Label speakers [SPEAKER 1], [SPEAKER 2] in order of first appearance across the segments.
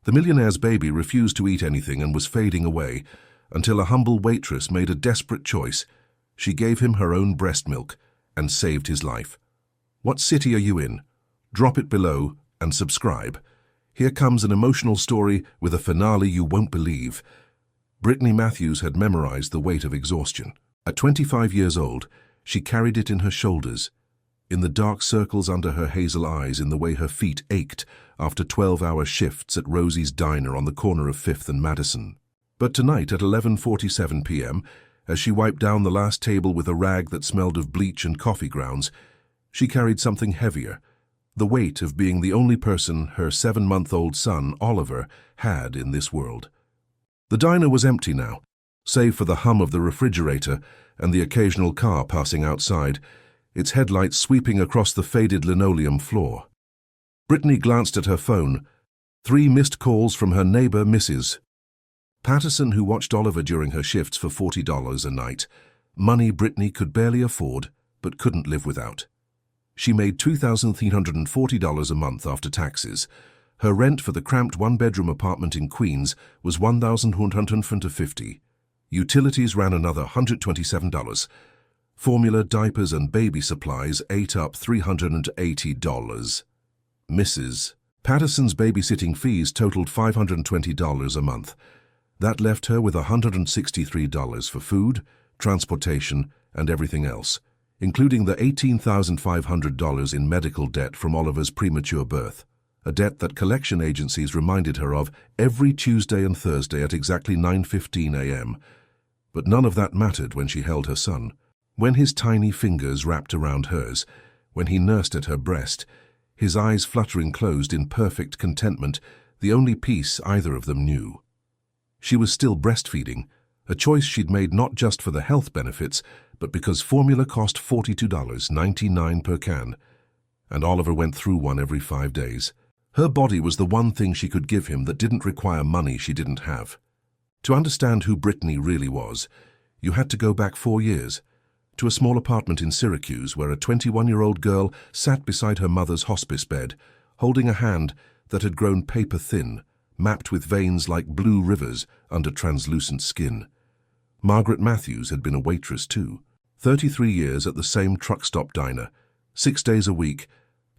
[SPEAKER 1] The millionaire's baby refused to eat anything and was fading away until a humble waitress made a desperate choice. She gave him her own breast milk and saved his life. What city are you in? Drop it below and subscribe. Here comes an emotional story with a finale you won't believe. Brittany Matthews had memorized the weight of exhaustion. At 25 years old, she carried it in her shoulders, in the dark circles under her hazel eyes, in the way her feet ached after 12-hour shifts at Rosie's Diner on the corner of 5th and Madison. But tonight at 11:47 p.m., as she wiped down the last table with a rag that smelled of bleach and coffee grounds, she carried something heavier, the weight of being the only person her 7-month-old son, Oliver, had in this world. The diner was empty now, save for the hum of the refrigerator and the occasional car passing outside, its headlights sweeping across the faded linoleum floor. Brittany glanced at her phone. 3 missed calls from her neighbor, Mrs. Patterson, who watched Oliver during her shifts for $40 a night. Money Brittany could barely afford, but couldn't live without. She made $2,340 a month after taxes. Her rent for the cramped 1-bedroom apartment in Queens was $1,150. Utilities ran another $127. Formula, diapers, and baby supplies ate up $380. Mrs. Patterson's babysitting fees totaled $520 a month. That left her with $163 for food, transportation, and everything else, including the $18,500 in medical debt from Oliver's premature birth, a debt that collection agencies reminded her of every Tuesday and Thursday at exactly 9:15 a.m. But none of that mattered when she held her son, when his tiny fingers wrapped around hers, when he nursed at her breast, his eyes fluttering closed in perfect contentment, the only peace either of them knew. She was still breastfeeding, a choice she'd made not just for the health benefits, but because formula cost $42.99 per can, and Oliver went through one every 5 days. Her body was the one thing she could give him that didn't require money she didn't have. To understand who Brittany really was, you had to go back 4 years, to a small apartment in Syracuse where a 21-year-old girl sat beside her mother's hospice bed, holding a hand that had grown paper-thin, mapped with veins like blue rivers under translucent skin. Margaret Matthews had been a waitress too, 33 years at the same truck stop diner, 6 days a week,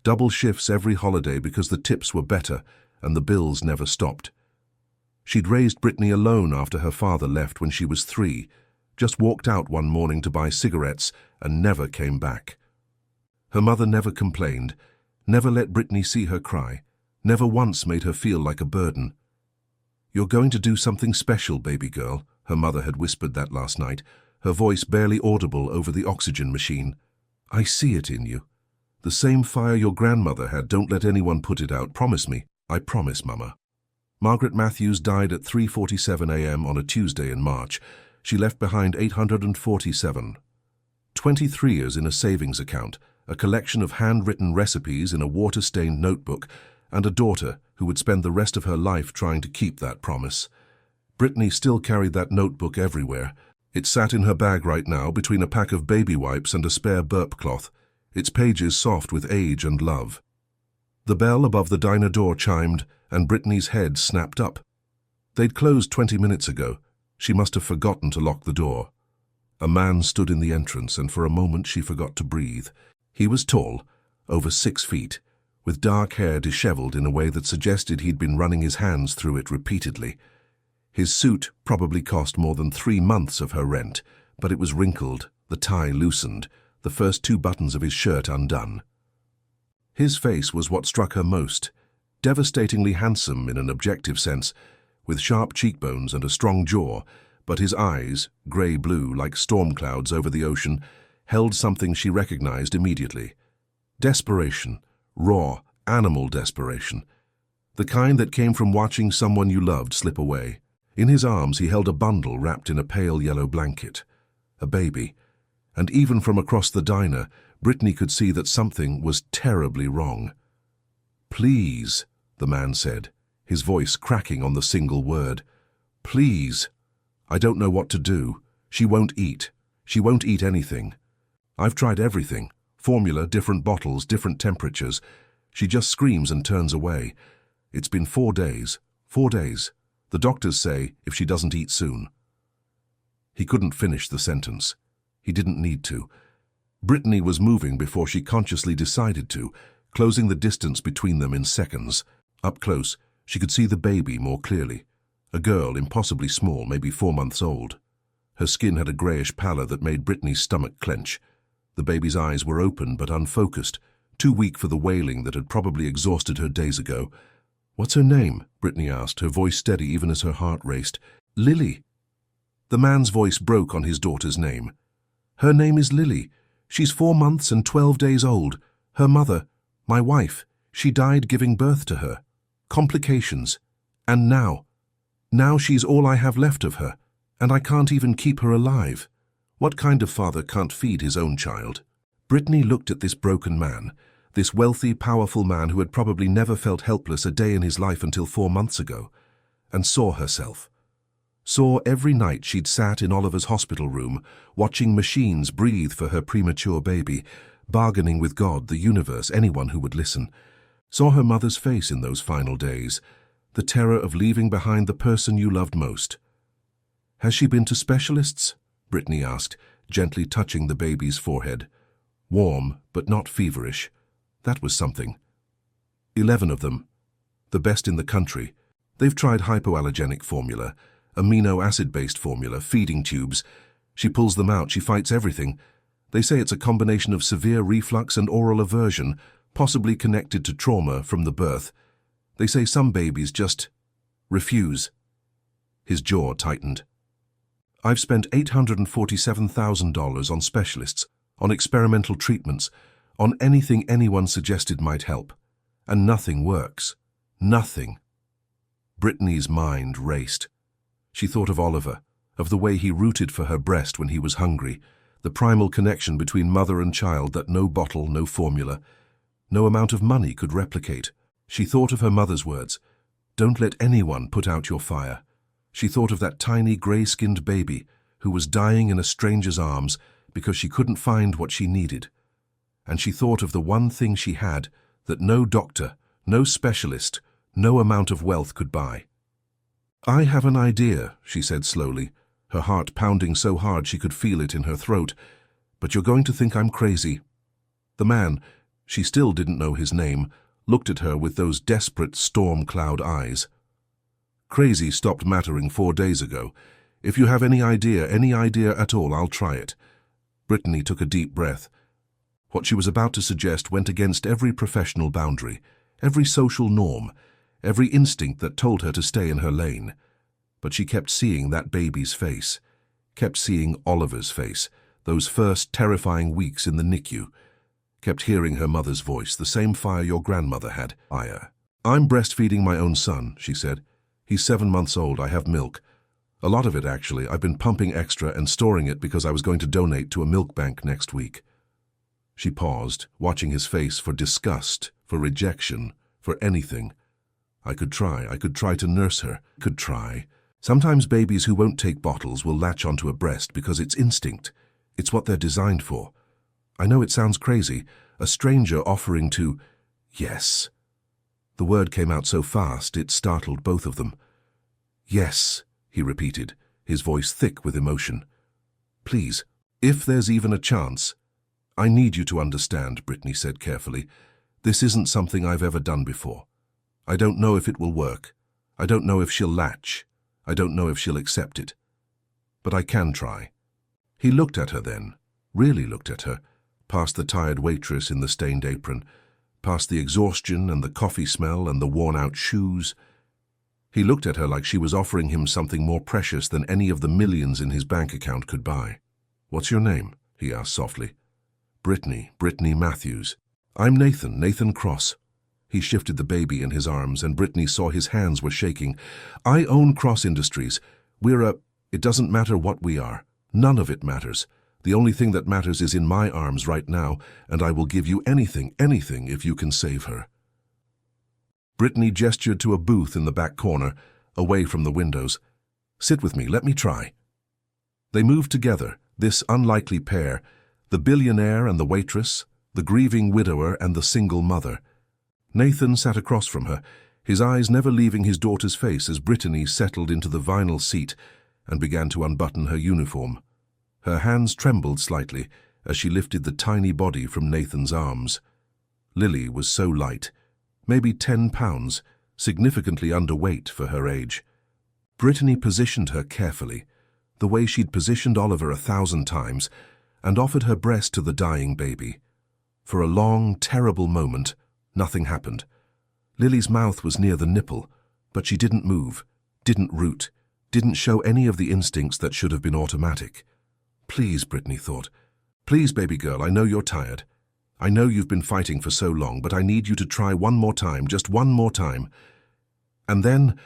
[SPEAKER 1] double shifts every holiday because the tips were better and the bills never stopped. She'd raised Brittany alone after her father left when she was 3, just walked out one morning to buy cigarettes and never came back. Her mother never complained, never let Brittany see her cry, never once made her feel like a burden. "You're going to do something special, baby girl," her mother had whispered that last night, her voice barely audible over the oxygen machine. "I see it in you. The same fire your grandmother had, don't let anyone put it out. Promise me." "I promise, Mama." Margaret Matthews died at 3:47 a.m. on a Tuesday in March. She left behind $847. 23 years in a savings account, a collection of handwritten recipes in a water-stained notebook, and a daughter who would spend the rest of her life trying to keep that promise. Brittany still carried that notebook everywhere. It sat in her bag right now between a pack of baby wipes and a spare burp cloth, its pages soft with age and love. The bell above the diner door chimed, and Brittany's head snapped up. They'd closed 20 minutes ago. She must have forgotten to lock the door. A man stood in the entrance, and for a moment she forgot to breathe. He was tall, over 6 feet, with dark hair disheveled in a way that suggested he'd been running his hands through it repeatedly. His suit probably cost more than 3 months of her rent, but it was wrinkled, the tie loosened, the first 2 buttons of his shirt undone. His face was what struck her most, devastatingly handsome in an objective sense, with sharp cheekbones and a strong jaw, but his eyes, grey-blue like storm clouds over the ocean, held something she recognized immediately. Desperation, raw, animal desperation. The kind that came from watching someone you loved slip away. In his arms he held a bundle wrapped in a pale yellow blanket. A baby. And even from across the diner, Brittany could see that something was terribly wrong. "Please," the man said, his voice cracking on the single word. "Please. I don't know what to do. She won't eat. She won't eat anything. I've tried everything. Formula, different bottles, different temperatures. She just screams and turns away. It's been 4 days. 4 days. The doctors say if she doesn't eat soon. He couldn't finish the sentence. He didn't need to. Brittany was moving before she consciously decided to, closing the distance between them in seconds. Up close, she could see the baby more clearly. A girl, impossibly small, maybe 4 months old. Her skin had a greyish pallor that made Brittany's stomach clench. The baby's eyes were open but unfocused, too weak for the wailing that had probably exhausted her days ago. "What's her name?" Brittany asked, her voice steady even as her heart raced. "Lily." The man's voice broke on his daughter's name. "Her name is Lily. She's 4 months and 12 days old. Her mother, my wife, she died giving birth to her. Complications. And now she's all I have left of her, and I can't even keep her alive. What kind of father can't feed his own child?" Brittany looked at this broken man, this wealthy, powerful man who had probably never felt helpless a day in his life until 4 months ago, and saw herself. Saw every night she'd sat in Oliver's hospital room, watching machines breathe for her premature baby, bargaining with God, the universe, anyone who would listen. Saw her mother's face in those final days, the terror of leaving behind the person you loved most. "Has she been to specialists?" Brittany asked, gently touching the baby's forehead. Warm, but not feverish. That was something. 11 of them. The best in the country. They've tried hypoallergenic formula, amino acid-based formula, feeding tubes. She pulls them out, she fights everything. They say it's a combination of severe reflux and oral aversion, possibly connected to trauma from the birth. They say some babies just refuse. His jaw tightened. "I've spent $847,000 on specialists, on experimental treatments, on anything anyone suggested might help. And nothing works. Nothing." Brittany's mind raced. She thought of Oliver, of the way he rooted for her breast when he was hungry, the primal connection between mother and child that no bottle, no formula, no amount of money could replicate. She thought of her mother's words, "Don't let anyone put out your fire." She thought of that tiny grey-skinned baby who was dying in a stranger's arms because she couldn't find what she needed. And she thought of the one thing she had that no doctor, no specialist, no amount of wealth could buy. "I have an idea," she said slowly, her heart pounding so hard she could feel it in her throat. "But you're going to think I'm crazy." The man, she still didn't know his name, looked at her with those desperate storm cloud eyes. "Crazy stopped mattering 4 days ago. If you have any idea at all, I'll try it." Brittany took a deep breath. What she was about to suggest went against every professional boundary, every social norm, every instinct that told her to stay in her lane. But she kept seeing that baby's face, kept seeing Oliver's face, those first terrifying weeks in the NICU, kept hearing her mother's voice, the same fire your grandmother had. "Fire. I'm breastfeeding my own son," she said. "He's 7 months old. I have milk. A lot of it, actually. I've been pumping extra and storing it because I was going to donate to a milk bank next week." She paused, watching his face for disgust, for rejection, for anything. I could try to nurse her. Could try. Sometimes babies who won't take bottles will latch onto a breast because it's instinct. It's what they're designed for. I know it sounds crazy, a stranger offering to... Yes. The word came out so fast it startled both of them. "Yes," he repeated, his voice thick with emotion. "Please, if there's even a chance." "I need you to understand," Brittany said carefully. "This isn't something I've ever done before. I don't know if it will work. I don't know if she'll latch. I don't know if she'll accept it. But I can try." He looked at her then, really looked at her, past the tired waitress in the stained apron, past the exhaustion and the coffee smell and the worn-out shoes. He looked at her like she was offering him something more precious than any of the millions in his bank account could buy. "What's your name?" he asked softly. "Brittany Matthews." "I'm Nathan Cross." He shifted the baby in his arms, and Brittany saw his hands were shaking. "I own Cross Industries. It doesn't matter what we are. None of it matters. The only thing that matters is in my arms right now, and I will give you anything if you can save her." Brittany gestured to a booth in the back corner, away from the windows. "Sit with me, let me try." They moved together, this unlikely pair, the billionaire and the waitress, the grieving widower and the single mother. Nathan sat across from her, his eyes never leaving his daughter's face as Brittany settled into the vinyl seat and began to unbutton her uniform. Her hands trembled slightly as she lifted the tiny body from Nathan's arms. Lily was so light, maybe 10 pounds, significantly underweight for her age. Brittany positioned her carefully, the way she'd positioned Oliver 1,000 times, and offered her breast to the dying baby. For a long, terrible moment, nothing happened. Lily's mouth was near the nipple, but she didn't move, didn't root, didn't show any of the instincts that should have been automatic. Please, Brittany thought. Please, baby girl, I know you're tired. I know you've been fighting for so long, but I need you to try one more time, just one more time. And then,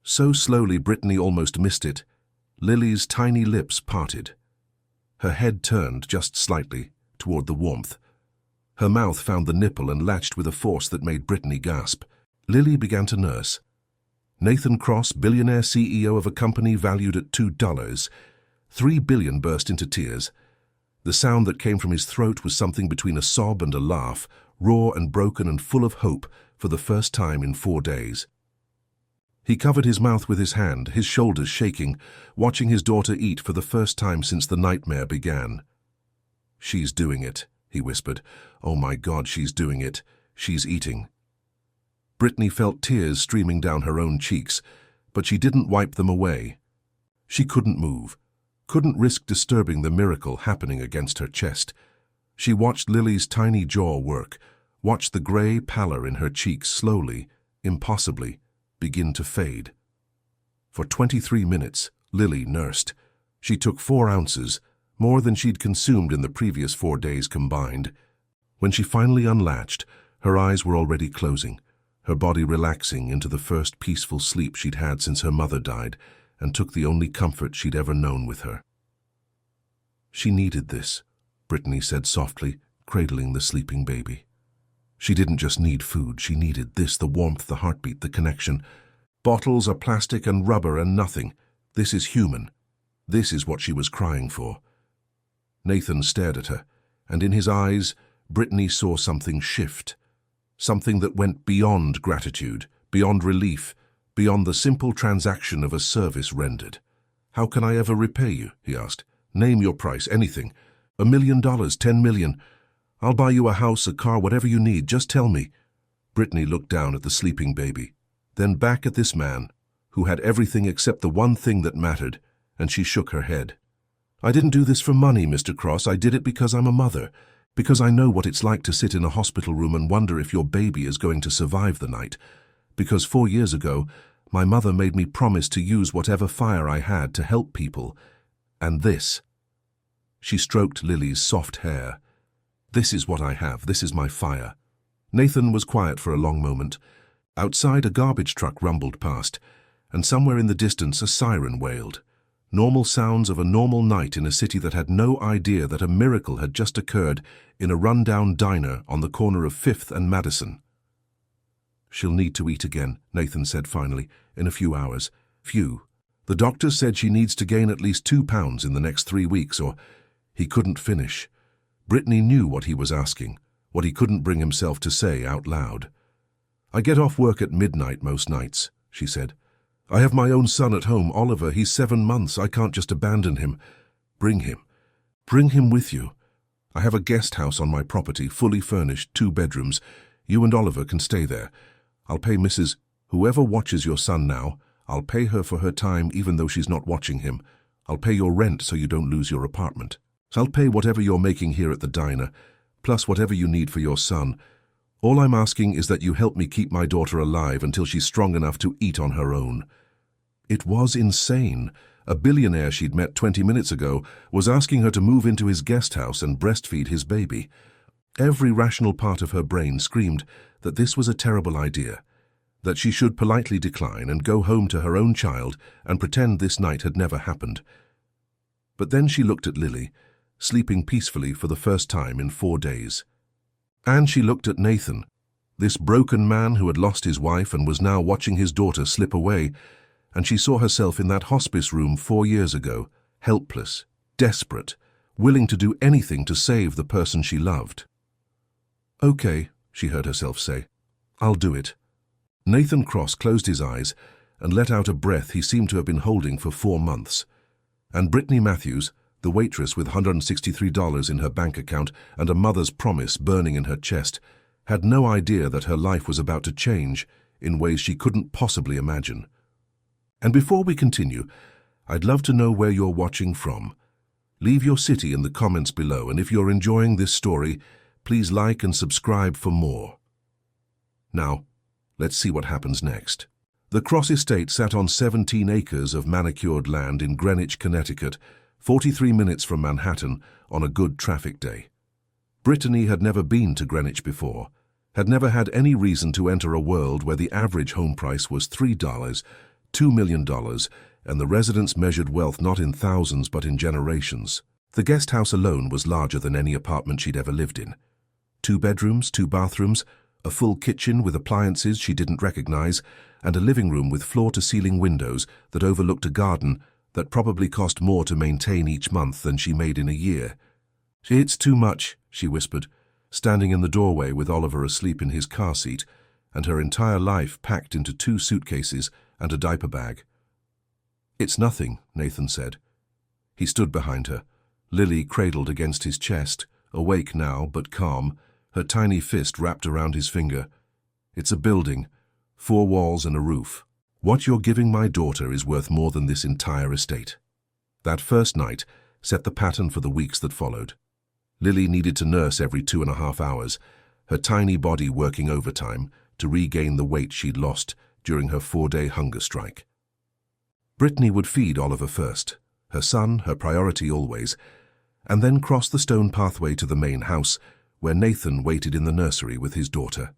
[SPEAKER 1] so slowly Brittany almost missed it, Lily's tiny lips parted. Her head turned just slightly toward the warmth. Her mouth found the nipple and latched with a force that made Brittany gasp. Lily began to nurse. Nathan Cross, billionaire CEO of a company valued at $2, $3 billion, burst into tears. The sound that came from his throat was something between a sob and a laugh, raw and broken and full of hope for the first time in 4 days. He covered his mouth with his hand, his shoulders shaking, watching his daughter eat for the first time since the nightmare began. "She's doing it," he whispered. "Oh my God, she's doing it. She's eating." Brittany felt tears streaming down her own cheeks, but she didn't wipe them away. She couldn't move, couldn't risk disturbing the miracle happening against her chest. She watched Lily's tiny jaw work, watched the gray pallor in her cheeks slowly, impossibly, begin to fade. For 23 minutes, Lily nursed. She took 4 ounces, more than she'd consumed in the previous 4 days combined. When she finally unlatched, her eyes were already closing, her body relaxing into the first peaceful sleep she'd had since her mother died, and took the only comfort she'd ever known with her. She needed this, Brittany said softly, cradling the sleeping baby. She didn't just need food, she needed this, the warmth, the heartbeat, the connection. Bottles are plastic and rubber and nothing. This is human. This is what she was crying for. Nathan stared at her, and in his eyes, Brittany saw something shift. Something that went beyond gratitude, beyond relief, beyond the simple transaction of a service rendered. "How can I ever repay you?" he asked. "Name your price, anything. $1 million, $10 million. I'll buy you a house, a car, whatever you need, just tell me." Brittany looked down at the sleeping baby, then back at this man, who had everything except the one thing that mattered, and she shook her head. "I didn't do this for money, Mr. Cross. I did it because I'm a mother, because I know what it's like to sit in a hospital room and wonder if your baby is going to survive the night. Because 4 years ago, my mother made me promise to use whatever fire I had to help people. And this." She stroked Lily's soft hair. "This is what I have. This is my fire." Nathan was quiet for a long moment. Outside, a garbage truck rumbled past, and somewhere in the distance a siren wailed. Normal sounds of a normal night in a city that had no idea that a miracle had just occurred in a rundown diner on the corner of 5th and Madison. "She'll need to eat again," Nathan said finally, "in a few hours. Few. The doctor said she needs to gain at least 2 pounds in the next 3 weeks, or—" He couldn't finish. Brittany knew what he was asking, what he couldn't bring himself to say out loud. "I get off work at midnight most nights," she said. "I have my own son at home, Oliver. He's 7 months. I can't just abandon him. Bring him. Bring him with you. I have a guest house on my property, fully furnished, 2 bedrooms. You and Oliver can stay there. I'll pay Mrs. Whoever watches your son now, I'll pay her for her time even though she's not watching him. I'll pay your rent so you don't lose your apartment. I'll pay whatever you're making here at the diner, plus whatever you need for your son. All I'm asking is that you help me keep my daughter alive until she's strong enough to eat on her own." It was insane. A billionaire she'd met 20 minutes ago was asking her to move into his guest house and breastfeed his baby. Every rational part of her brain screamed that this was a terrible idea, that she should politely decline and go home to her own child and pretend this night had never happened. But then she looked at Lily, sleeping peacefully for the first time in 4 days. And she looked at Nathan, this broken man who had lost his wife and was now watching his daughter slip away, and she saw herself in that hospice room 4 years ago, helpless, desperate, willing to do anything to save the person she loved. "Okay," she heard herself say. "I'll do it." Nathan Cross closed his eyes and let out a breath he seemed to have been holding for 4 months. And Brittany Matthews, the waitress with $163 in her bank account and a mother's promise burning in her chest, had no idea that her life was about to change in ways she couldn't possibly imagine. And before we continue, I'd love to know where you're watching from. Leave your city in the comments below, and if you're enjoying this story, please like and subscribe for more. Now, let's see what happens next. The Cross estate sat on 17 acres of manicured land in Greenwich, Connecticut, 43 minutes from Manhattan on a good traffic day. Brittany had never been to Greenwich before, had never had any reason to enter a world where the average home price was $3, $2 million, and the residents measured wealth not in thousands but in generations. The guest house alone was larger than any apartment she'd ever lived in. 2 bedrooms, 2 bathrooms, a full kitchen with appliances she didn't recognize, and a living room with floor-to-ceiling windows that overlooked a garden that probably cost more to maintain each month than she made in a year. "It's too much," she whispered, standing in the doorway with Oliver asleep in his car seat and her entire life packed into 2 suitcases and a diaper bag. "It's nothing," Nathan said. He stood behind her, Lily cradled against his chest, awake now but calm, her tiny fist wrapped around his finger. "It's a building, 4 walls and a roof. What you're giving my daughter is worth more than this entire estate." That first night set the pattern for the weeks that followed. Lily needed to nurse every 2.5 hours, her tiny body working overtime to regain the weight she'd lost during her 4-day hunger strike. Brittany would feed Oliver first, her son, her priority always, and then cross the stone pathway to the main house, where Nathan waited in the nursery with his daughter.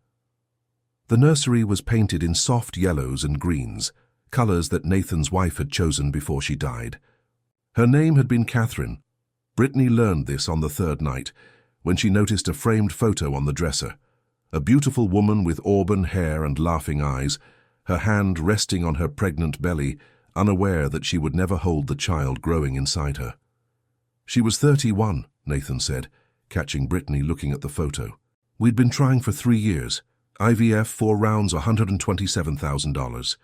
[SPEAKER 1] The nursery was painted in soft yellows and greens, colors that Nathan's wife had chosen before she died. Her name had been Catherine. Brittany learned this on the 3rd night, when she noticed a framed photo on the dresser. A beautiful woman with auburn hair and laughing eyes, her hand resting on her pregnant belly, unaware that she would never hold the child growing inside her. "She was 31, Nathan said, catching Brittany looking at the photo. "We'd been trying for 3 years. IVF, 4 rounds, $127,000.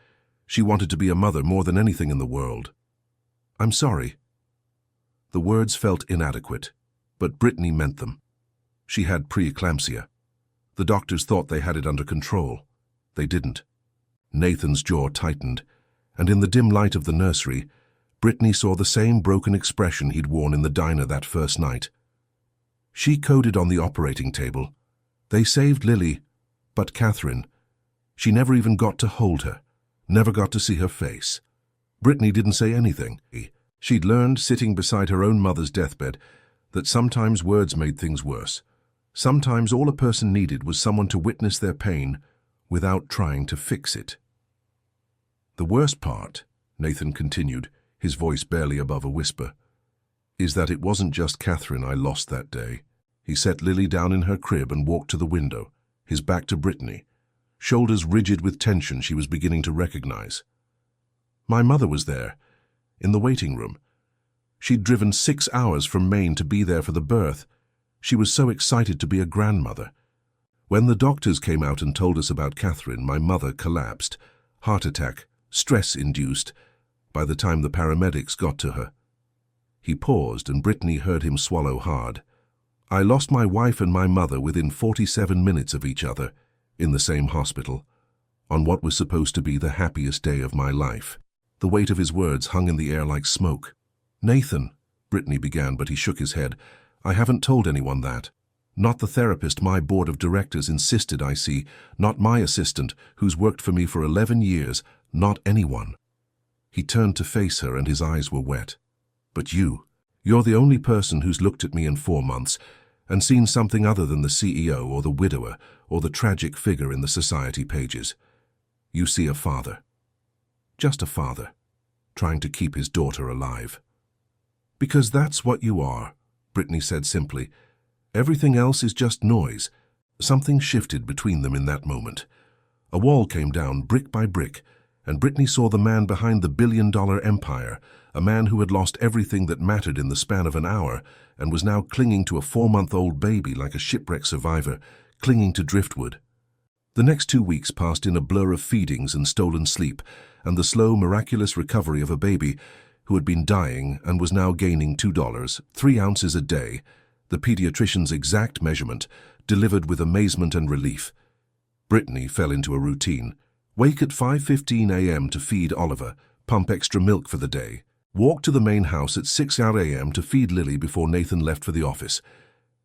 [SPEAKER 1] She wanted to be a mother more than anything in the world." "I'm sorry." The words felt inadequate, but Brittany meant them. She had preeclampsia. The doctors thought they had it under control. They didn't. Nathan's jaw tightened, and in the dim light of the nursery, Brittany saw the same broken expression he'd worn in the diner that first night. She coded on the operating table. They saved Lily, but Catherine, she never even got to hold her, never got to see her face. Brittany didn't say anything. She'd learned, sitting beside her own mother's deathbed, that sometimes words made things worse. Sometimes all a person needed was someone to witness their pain without trying to fix it. "The worst part," Nathan continued, his voice barely above a whisper, "is that it wasn't just Catherine I lost that day." He set Lily down in her crib and walked to the window, his back to Brittany, shoulders rigid with tension she was beginning to recognize. "My mother was there, in the waiting room. She'd driven 6 hours from Maine to be there for the birth. She was so excited to be a grandmother. When the doctors came out and told us about Catherine, my mother collapsed, heart attack, stress-induced, by the time the paramedics got to her." He paused, and Brittany heard him swallow hard. "I lost my wife and my mother within 47 minutes of each other, in the same hospital, on what was supposed to be the happiest day of my life." The weight of his words hung in the air like smoke. "Nathan," Brittany began, but he shook his head. "I haven't told anyone that. Not the therapist my board of directors insisted I see, not my assistant, who's worked for me for 11 years, not anyone." He turned to face her, and his eyes were wet. "But you're the only person who's looked at me in 4 months and seen something other than the CEO or the widower or the tragic figure in the society pages. You see a father. Just a father, trying to keep his daughter alive." "Because that's what you are," Brittany said simply. "Everything else is just noise." Something shifted between them in that moment. A wall came down brick by brick, and Brittany saw the man behind the billion-dollar empire, a man who had lost everything that mattered in the span of an hour and was now clinging to a 4-month-old baby like a shipwreck survivor, clinging to driftwood. The next 2 weeks passed in a blur of feedings and stolen sleep, and the slow, miraculous recovery of a baby who had been dying and was now gaining $2, 3 ounces a day, the pediatrician's exact measurement, delivered with amazement and relief. Brittany fell into a routine. Wake at 5:15 a.m. to feed Oliver, pump extra milk for the day. Walk to the main house at 6 a.m. to feed Lily before Nathan left for the office.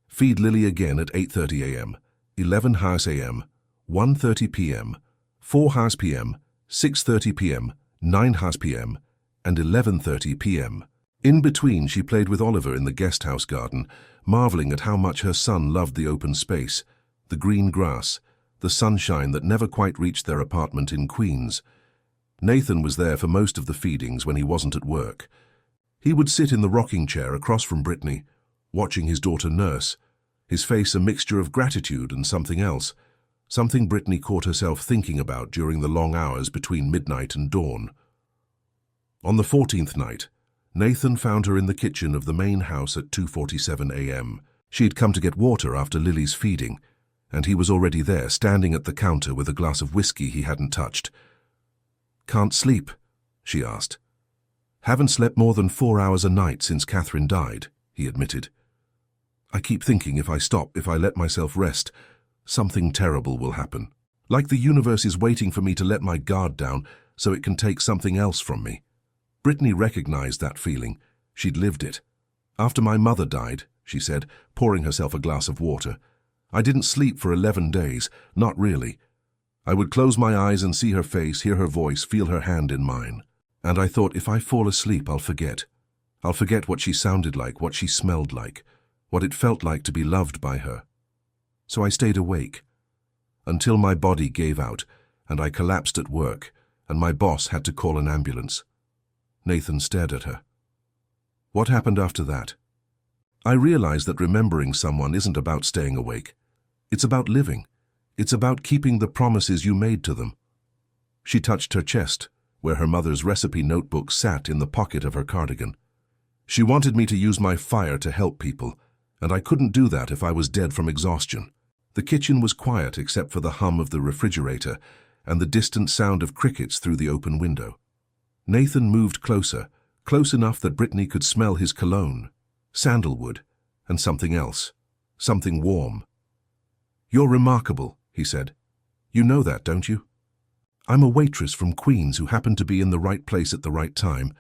[SPEAKER 1] Feed Lily again at 8:30 a.m., 11 a.m., 1:30 p.m., 4 p.m., 6:30 p.m., 9 p.m., and 11:30 p.m. In between, she played with Oliver in the guest house garden, marveling at how much her son loved the open space, the green grass, the sunshine that never quite reached their apartment in Queens. Nathan was there for most of the feedings when he wasn't at work. He would sit in the rocking chair across from Brittany, watching his daughter nurse, his face a mixture of gratitude and something else, something Brittany caught herself thinking about during the long hours between midnight and dawn. On the 14th night, Nathan found her in the kitchen of the main house at 2:47 a.m. She'd come to get water after Lily's feeding, and he was already there, standing at the counter with a glass of whiskey he hadn't touched. "Can't sleep?" she asked. "Haven't slept more than 4 hours a night since Catherine died," he admitted. "I keep thinking if I let myself rest, something terrible will happen. Like the universe is waiting for me to let my guard down so it can take something else from me." Brittany recognized that feeling. She'd lived it. "After my mother died," she said, pouring herself a glass of water, "I didn't sleep for 11 days, not really. I would close my eyes and see her face, hear her voice, feel her hand in mine. And I thought, if I fall asleep, I'll forget. I'll forget what she sounded like, what she smelled like, what it felt like to be loved by her. So I stayed awake, until my body gave out, and I collapsed at work, and my boss had to call an ambulance." Nathan stared at her. "What happened after that?" "I realized that remembering someone isn't about staying awake. It's about living. It's about keeping the promises you made to them." She touched her chest, where her mother's recipe notebook sat in the pocket of her cardigan. "She wanted me to use my fire to help people, and I couldn't do that if I was dead from exhaustion." The kitchen was quiet except for the hum of the refrigerator and the distant sound of crickets through the open window. Nathan moved closer, close enough that Brittany could smell his cologne, sandalwood, and something else, something warm. "You're remarkable," he said. "You know that, don't you? I'm a waitress from Queens who happened to be in the right place at the right time.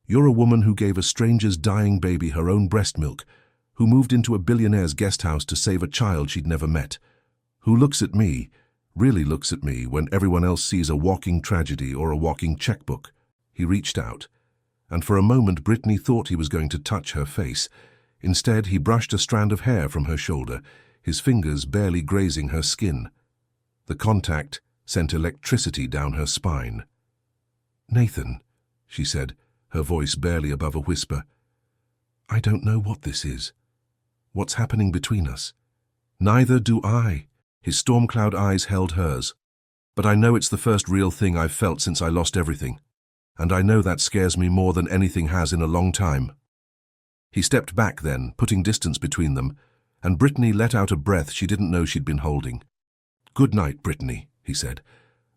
[SPEAKER 1] You're a woman who gave a stranger's dying baby her own breast milk, who moved into a billionaire's guest house to save a child she'd never met, who looks at me, really looks at me, when everyone else sees a walking tragedy or a walking checkbook." He reached out, and for a moment Brittany thought he was going to touch her face. Instead, he brushed a strand of hair from her shoulder, his fingers barely grazing her skin. The contact sent electricity down her spine. "Nathan," she said, her voice barely above a whisper, "I don't know what this is. What's happening between us?" "Neither do I." His storm cloud eyes held hers. "But I know it's the first real thing I've felt since I lost everything. And I know that scares me more than anything has in a long time." He stepped back then, putting distance between them, and Brittany let out a breath she didn't know she'd been holding. "Good night, Brittany," he said,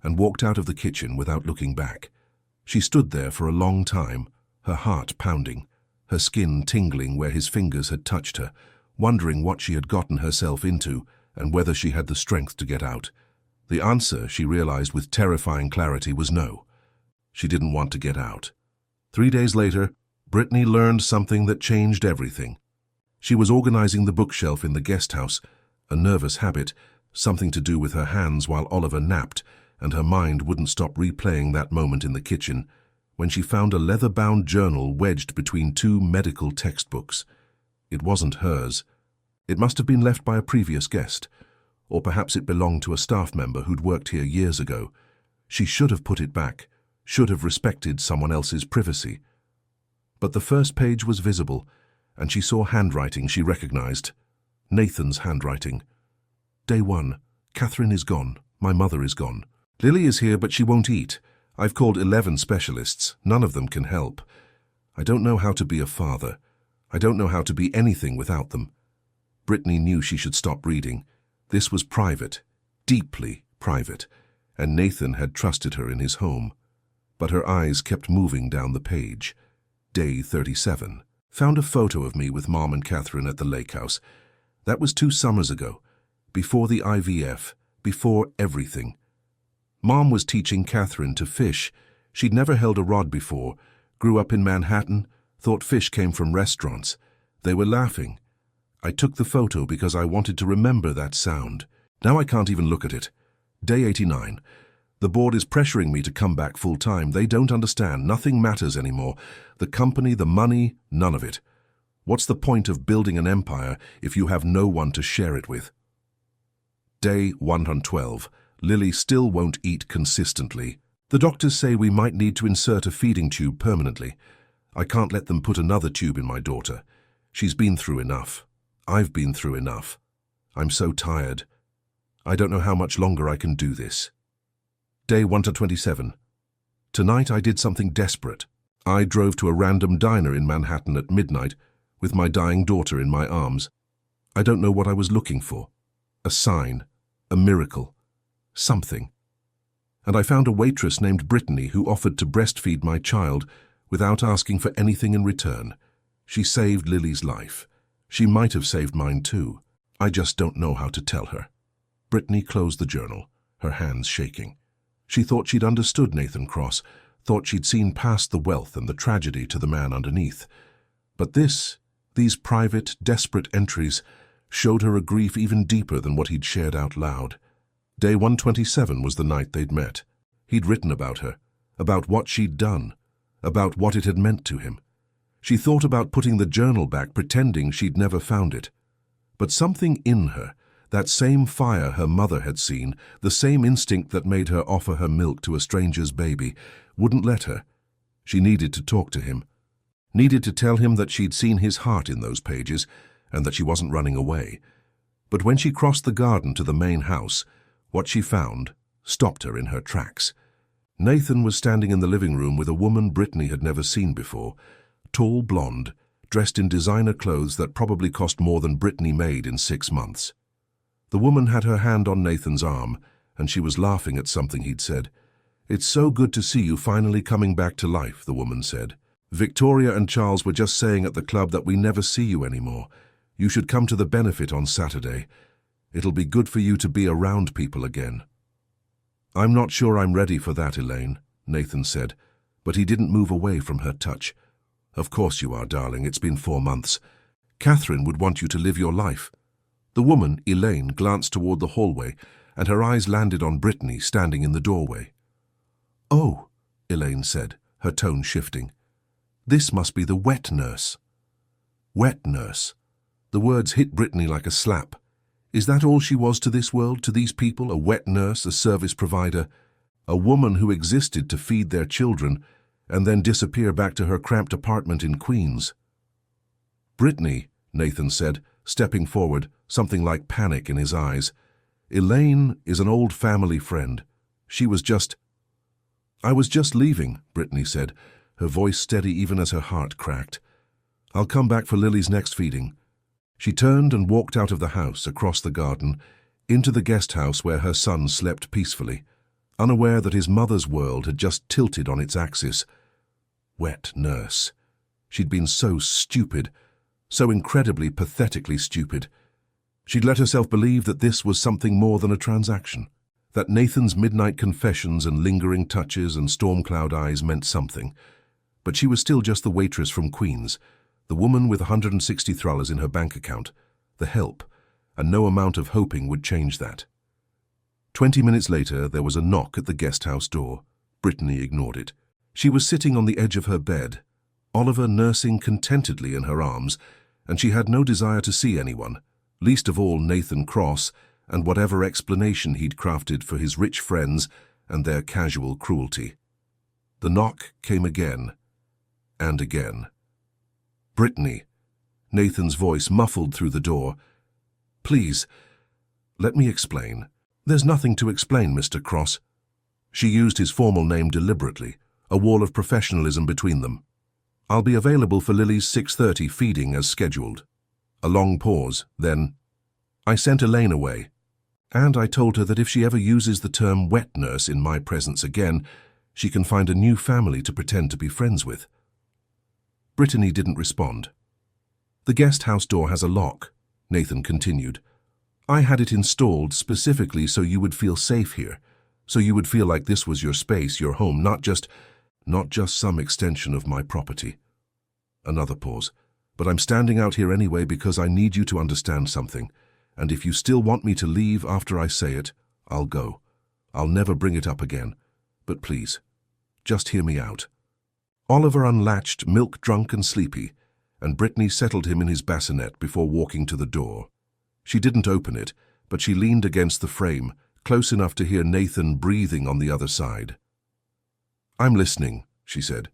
[SPEAKER 1] and walked out of the kitchen without looking back. She stood there for a long time, her heart pounding, her skin tingling where his fingers had touched her, wondering what she had gotten herself into and whether she had the strength to get out. The answer, she realized with terrifying clarity, was no. She didn't want to get out. 3 days later, Brittany learned something that changed everything. She was organizing the bookshelf in the guest house, a nervous habit, something to do with her hands while Oliver napped, and her mind wouldn't stop replaying that moment in the kitchen, when she found a leather-bound journal wedged between 2 medical textbooks. It wasn't hers. It must have been left by a previous guest, or perhaps it belonged to a staff member who'd worked here years ago. She should have put it back, should have respected someone else's privacy. But the first page was visible, and she saw handwriting she recognized. Nathan's handwriting. "Day 1. Catherine is gone. My mother is gone. Lily is here, but she won't eat. I've called 11 specialists. None of them can help. I don't know how to be a father. I don't know how to be anything without them." Brittany knew she should stop reading. This was private, deeply private, and Nathan had trusted her in his home. But her eyes kept moving down the page. Day 37. Found a photo of me with Mom and Catherine at the lake house. That was 2 summers ago, before the IVF, before everything. Mom was teaching Catherine to fish. She'd never held a rod before, grew up in Manhattan, thought fish came from restaurants. They were laughing. I took the photo because I wanted to remember that sound. Now I can't even look at it. Day 89. The board is pressuring me to come back full-time. They don't understand. Nothing matters anymore. The company, the money, none of it. What's the point of building an empire if you have no one to share it with? Day 112. Lily still won't eat consistently. The doctors say we might need to insert a feeding tube permanently. I can't let them put another tube in my daughter. She's been through enough. I've been through enough. I'm so tired. I don't know how much longer I can do this. Day 127. Tonight I did something desperate. I drove to a random diner in Manhattan at midnight with my dying daughter in my arms. I don't know what I was looking for. A sign, a miracle, something. And I found a waitress named Brittany who offered to breastfeed my child without asking for anything in return. She saved Lily's life. She might have saved mine too. I just don't know how to tell her. Brittany closed the journal, her hands shaking. She thought she'd understood Nathan Cross, thought she'd seen past the wealth and the tragedy to the man underneath. But these private, desperate entries showed her a grief even deeper than what he'd shared out loud. Day 127 was the night they'd met. He'd written about her, about what she'd done, about what it had meant to him. She thought about putting the journal back, pretending she'd never found it. But something in her, that same fire her mother had seen, the same instinct that made her offer her milk to a stranger's baby, wouldn't let her. She needed to talk to him, needed to tell him that she'd seen his heart in those pages and that she wasn't running away. But when she crossed the garden to the main house, what she found stopped her in her tracks. Nathan was standing in the living room with a woman Brittany had never seen before, tall, blonde, dressed in designer clothes that probably cost more than Brittany made in 6 months. The woman had her hand on Nathan's arm, and she was laughing at something he'd said. "It's so good to see you finally coming back to life," the woman said. "Victoria and Charles were just saying at the club that we never see you anymore. You should come to the benefit on Saturday. It'll be good for you to be around people again." "I'm not sure I'm ready for that, Elaine," Nathan said, but he didn't move away from her touch. "Of course you are, darling. It's been 4 months. Catherine would want you to live your life." The woman, Elaine, glanced toward the hallway, and her eyes landed on Brittany standing in the doorway. "Oh," Elaine said, her tone shifting. "This must be the wet nurse." Wet nurse. The words hit Brittany like a slap. Is that all she was to this world, to these people, a wet nurse, a service provider? A woman who existed to feed their children and then disappear back to her cramped apartment in Queens? "Brittany," Nathan said, stepping forward, something like panic in his eyes. "Elaine is an old family friend. She was just—" "I was just leaving," Brittany said, her voice steady even as her heart cracked. "I'll come back for Lily's next feeding." She turned and walked out of the house, across the garden, into the guest house where her son slept peacefully, unaware that his mother's world had just tilted on its axis. Wet nurse. She'd been so stupid, so incredibly, pathetically stupid. She'd let herself believe that this was something more than a transaction, that Nathan's midnight confessions and lingering touches and storm cloud eyes meant something. But she was still just the waitress from Queens, the woman with 160 thrallers in her bank account, the help, and no amount of hoping would change that. 20 minutes later, there was a knock at the guest house door. Brittany ignored it. She was sitting on the edge of her bed, Oliver nursing contentedly in her arms, and she had no desire to see anyone, least of all Nathan Cross and whatever explanation he'd crafted for his rich friends and their casual cruelty. The knock came again and again. "Brittany," Nathan's voice muffled through the door. "Please, let me explain." "There's nothing to explain, Mr. Cross." She used his formal name deliberately, a wall of professionalism between them. "I'll be available for Lily's 6:30 feeding as scheduled." A long pause, then, "I sent Elaine away." And I told her that if she ever uses the term wet nurse in my presence again, she can find a new family to pretend to be friends with. Brittany didn't respond. The guest house door has a lock, Nathan continued. I had it installed specifically so you would feel safe here, so you would feel like this was your space, your home, not just some extension of my property. Another pause. But I'm standing out here anyway because I need you to understand something. And if you still want me to leave after I say it, I'll go. I'll never bring it up again. But please, just hear me out. Oliver unlatched, milk-drunk and sleepy, and Brittany settled him in his bassinet before walking to the door. She didn't open it, but she leaned against the frame, close enough to hear Nathan breathing on the other side. I'm listening, she said.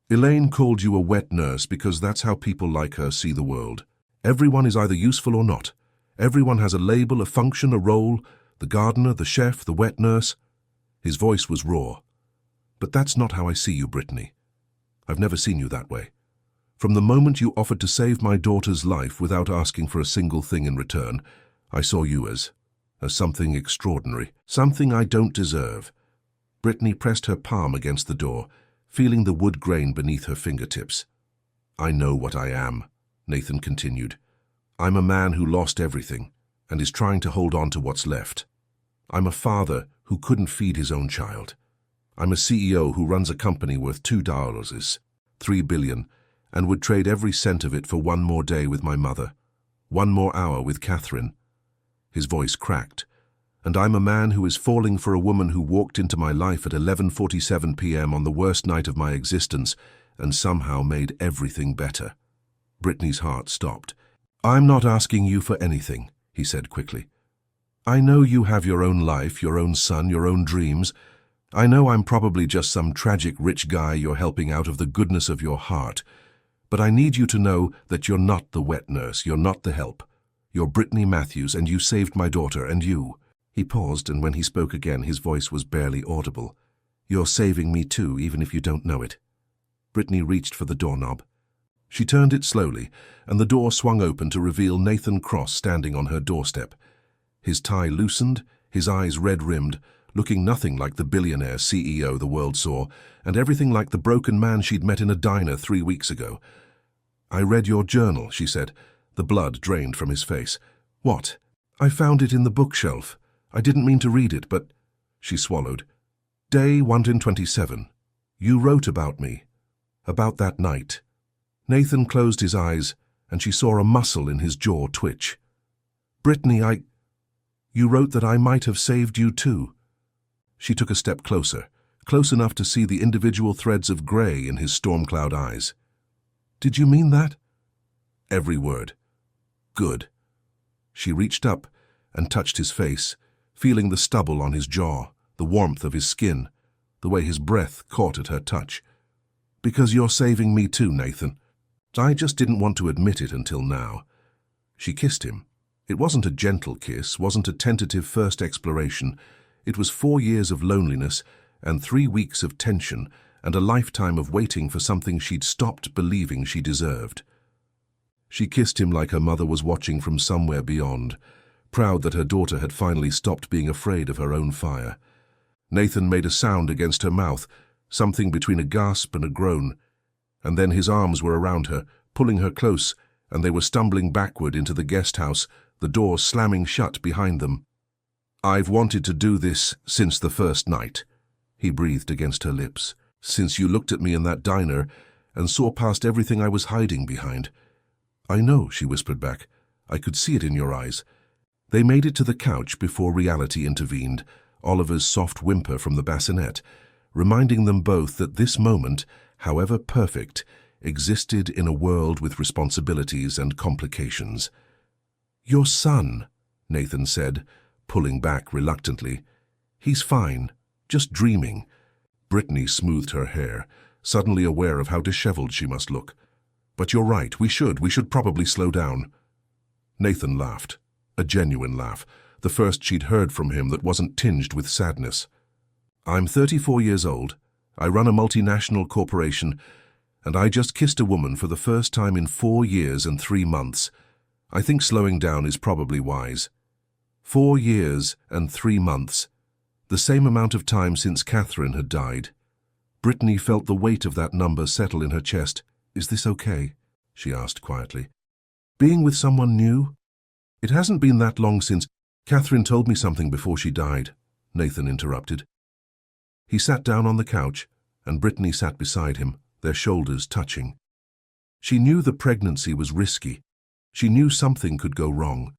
[SPEAKER 1] Elaine called you a wet nurse because that's how people like her see the world. Everyone is either useful or not. Everyone has a label, a function, a role, the gardener, the chef, the wet nurse. His voice was raw. But that's not how I see you, Brittany. I've never seen you that way. From the moment you offered to save my daughter's life without asking for a single thing in return, I saw you as something extraordinary, something I don't deserve. Brittany pressed her palm against the door, feeling the wood grain beneath her fingertips. I know what I am, Nathan continued. I'm a man who lost everything and is trying to hold on to what's left. I'm a father who couldn't feed his own child. I'm a CEO who runs a company worth $3 billion, and would trade every cent of it for one more day with my mother, one more hour with Catherine. His voice cracked. And I'm a man who is falling for a woman who walked into my life at 11:47 p.m. on the worst night of my existence and somehow made everything better. Brittany's heart stopped. I'm not asking you for anything, he said quickly. I know you have your own life, your own son, your own dreams. I know I'm probably just some tragic rich guy you're helping out of the goodness of your heart. But I need you to know that you're not the wet nurse, you're not the help. You're Brittany Matthews, and you saved my daughter, and you. He paused, and when he spoke again, his voice was barely audible. You're saving me too, even if you don't know it. Brittany reached for the doorknob. She turned it slowly, and the door swung open to reveal Nathan Cross standing on her doorstep. His tie loosened, his eyes red-rimmed, looking nothing like the billionaire CEO the world saw, and everything like the broken man she'd met in a diner 3 weeks ago. I read your journal, she said. The blood drained from his face. What? I found it in the bookshelf. I didn't mean to read it, but... She swallowed. Day 127. You wrote about me. About that night. Nathan closed his eyes, and she saw a muscle in his jaw twitch. Brittany, You wrote that I might have saved you too. She took a step closer, close enough to see the individual threads of grey in his storm-cloud eyes. Did you mean that? Every word. Good. She reached up and touched his face, feeling the stubble on his jaw, the warmth of his skin, the way his breath caught at her touch. Because you're saving me too, Nathan. I just didn't want to admit it until now. She kissed him. It wasn't a gentle kiss, wasn't a tentative first exploration. It was 4 years of loneliness and 3 weeks of tension and a lifetime of waiting for something she'd stopped believing she deserved. She kissed him like her mother was watching from somewhere beyond, proud that her daughter had finally stopped being afraid of her own fire. Nathan made a sound against her mouth, something between a gasp and a groan, and then his arms were around her, pulling her close, and they were stumbling backward into the guest house, the door slamming shut behind them. I've wanted to do this since the first night, he breathed against her lips, since you looked at me in that diner and saw past everything I was hiding behind. I know, she whispered back. I could see it in your eyes. They made it to the couch before reality intervened, Oliver's soft whimper from the bassinet, reminding them both that this moment, however perfect, existed in a world with responsibilities and complications. Your son, Nathan said, pulling back reluctantly. He's fine, just dreaming. Brittany smoothed her hair, suddenly aware of how disheveled she must look. But you're right, we should probably slow down. Nathan laughed, a genuine laugh, the first she'd heard from him that wasn't tinged with sadness. I'm 34 years old, I run a multinational corporation, and I just kissed a woman for the first time in 4 years and 3 months. I think slowing down is probably wise. 4 years and 3 months, the same amount of time since Catherine had died. Brittany felt the weight of that number settle in her chest. "Is this okay?" she asked quietly. "Being with someone new?" "It hasn't been that long since—" "Catherine told me something before she died," Nathan interrupted. He sat down on the couch, and Brittany sat beside him, their shoulders touching. She knew the pregnancy was risky. She knew something could go wrong.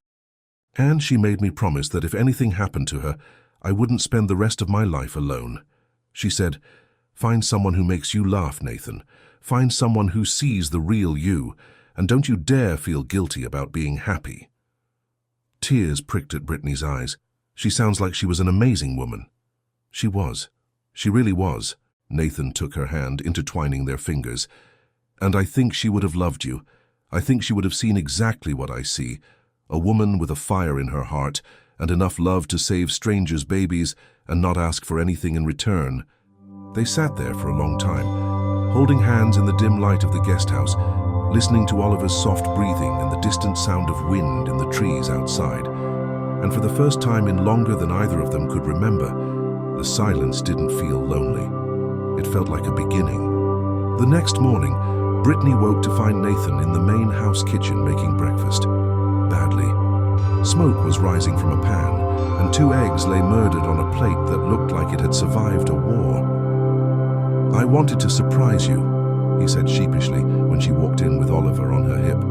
[SPEAKER 1] "And she made me promise that if anything happened to her, I wouldn't spend the rest of my life alone. She said, 'Find someone who makes you laugh, Nathan. Find someone who sees the real you, and don't you dare feel guilty about being happy.'" Tears pricked at Brittany's eyes. "She sounds like she was an amazing woman." "She was. She really was." Nathan took her hand, intertwining their fingers. "And I think she would have loved you. I think she would have seen exactly what I see. A woman with a fire in her heart, and enough love to save strangers' babies and not ask for anything in return." They sat there for a long time, holding hands in the dim light of the guest house, listening to Oliver's soft breathing and the distant sound of wind in the trees outside. And for the first time in longer than either of them could remember, the silence didn't feel lonely. It felt like a beginning. The next morning, Brittany woke to find Nathan in the main house kitchen making breakfast. Badly. Smoke was rising from a pan, and 2 eggs lay murdered on a plate that looked like it had survived a war. "I wanted to surprise you," he said sheepishly when she walked in with Oliver on her hip.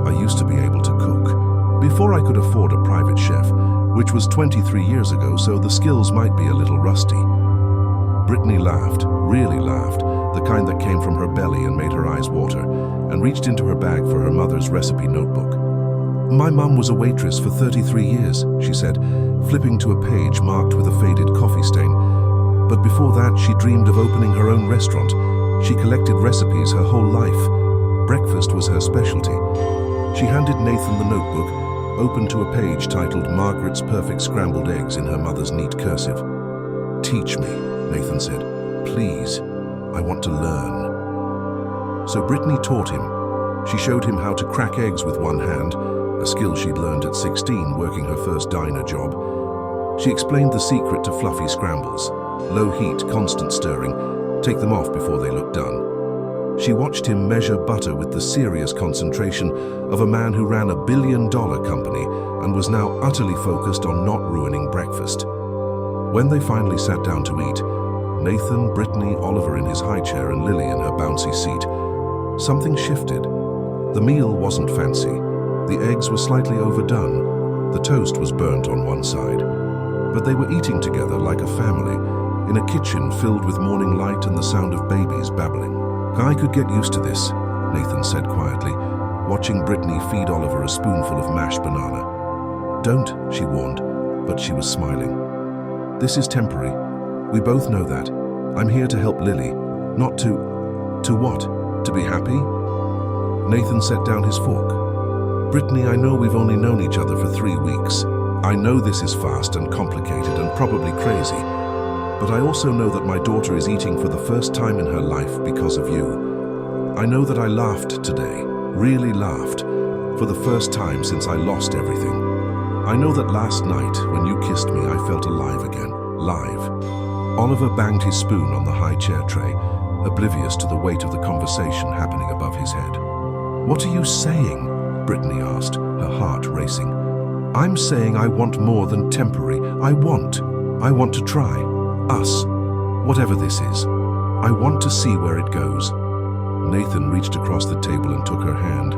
[SPEAKER 1] "I used to be able to cook. Before I could afford a private chef, which was 23 years ago, so the skills might be a little rusty." Brittany laughed, really laughed, the kind that came from her belly and made her eyes water, and reached into her bag for her mother's recipe notebook. "My mum was a waitress for 33 years, she said, flipping to a page marked with a faded coffee stain. "But before that, she dreamed of opening her own restaurant. She collected recipes her whole life. Breakfast was her specialty." She handed Nathan the notebook, opened to a page titled "Margaret's Perfect Scrambled Eggs" in her mother's neat cursive. "Teach me," Nathan said. "Please, I want to learn." So Brittany taught him. She showed him how to crack eggs with one hand, a skill she'd learned at 16 working her first diner job. She explained the secret to fluffy scrambles. Low heat, constant stirring, take them off before they look done. She watched him measure butter with the serious concentration of a man who ran $1 billion company and was now utterly focused on not ruining breakfast. When they finally sat down to eat, Nathan, Brittany, Oliver in his high chair and Lily in her bouncy seat, something shifted. The meal wasn't fancy. The eggs were slightly overdone. The toast was burnt on one side. But they were eating together like a family, in a kitchen filled with morning light and the sound of babies babbling. "I could get used to this," Nathan said quietly, watching Brittany feed Oliver a spoonful of mashed banana. "Don't," she warned, but she was smiling. "This is temporary. We both know that. I'm here to help Lily, not to..." "To what? To be happy?" Nathan set down his fork. "Brittany, I know we've only known each other for 3 weeks. I know this is fast and complicated and probably crazy. But I also know that my daughter is eating for the first time in her life because of you. I know that I laughed today, really laughed, for the first time since I lost everything. I know that last night, when you kissed me, I felt alive again. Live." Oliver banged his spoon on the high chair tray, oblivious to the weight of the conversation happening above his head. "What are you saying?" Brittany asked, her heart racing. "I'm saying I want more than temporary. I want to try. Us. Whatever this is. I want to see where it goes." Nathan reached across the table and took her hand,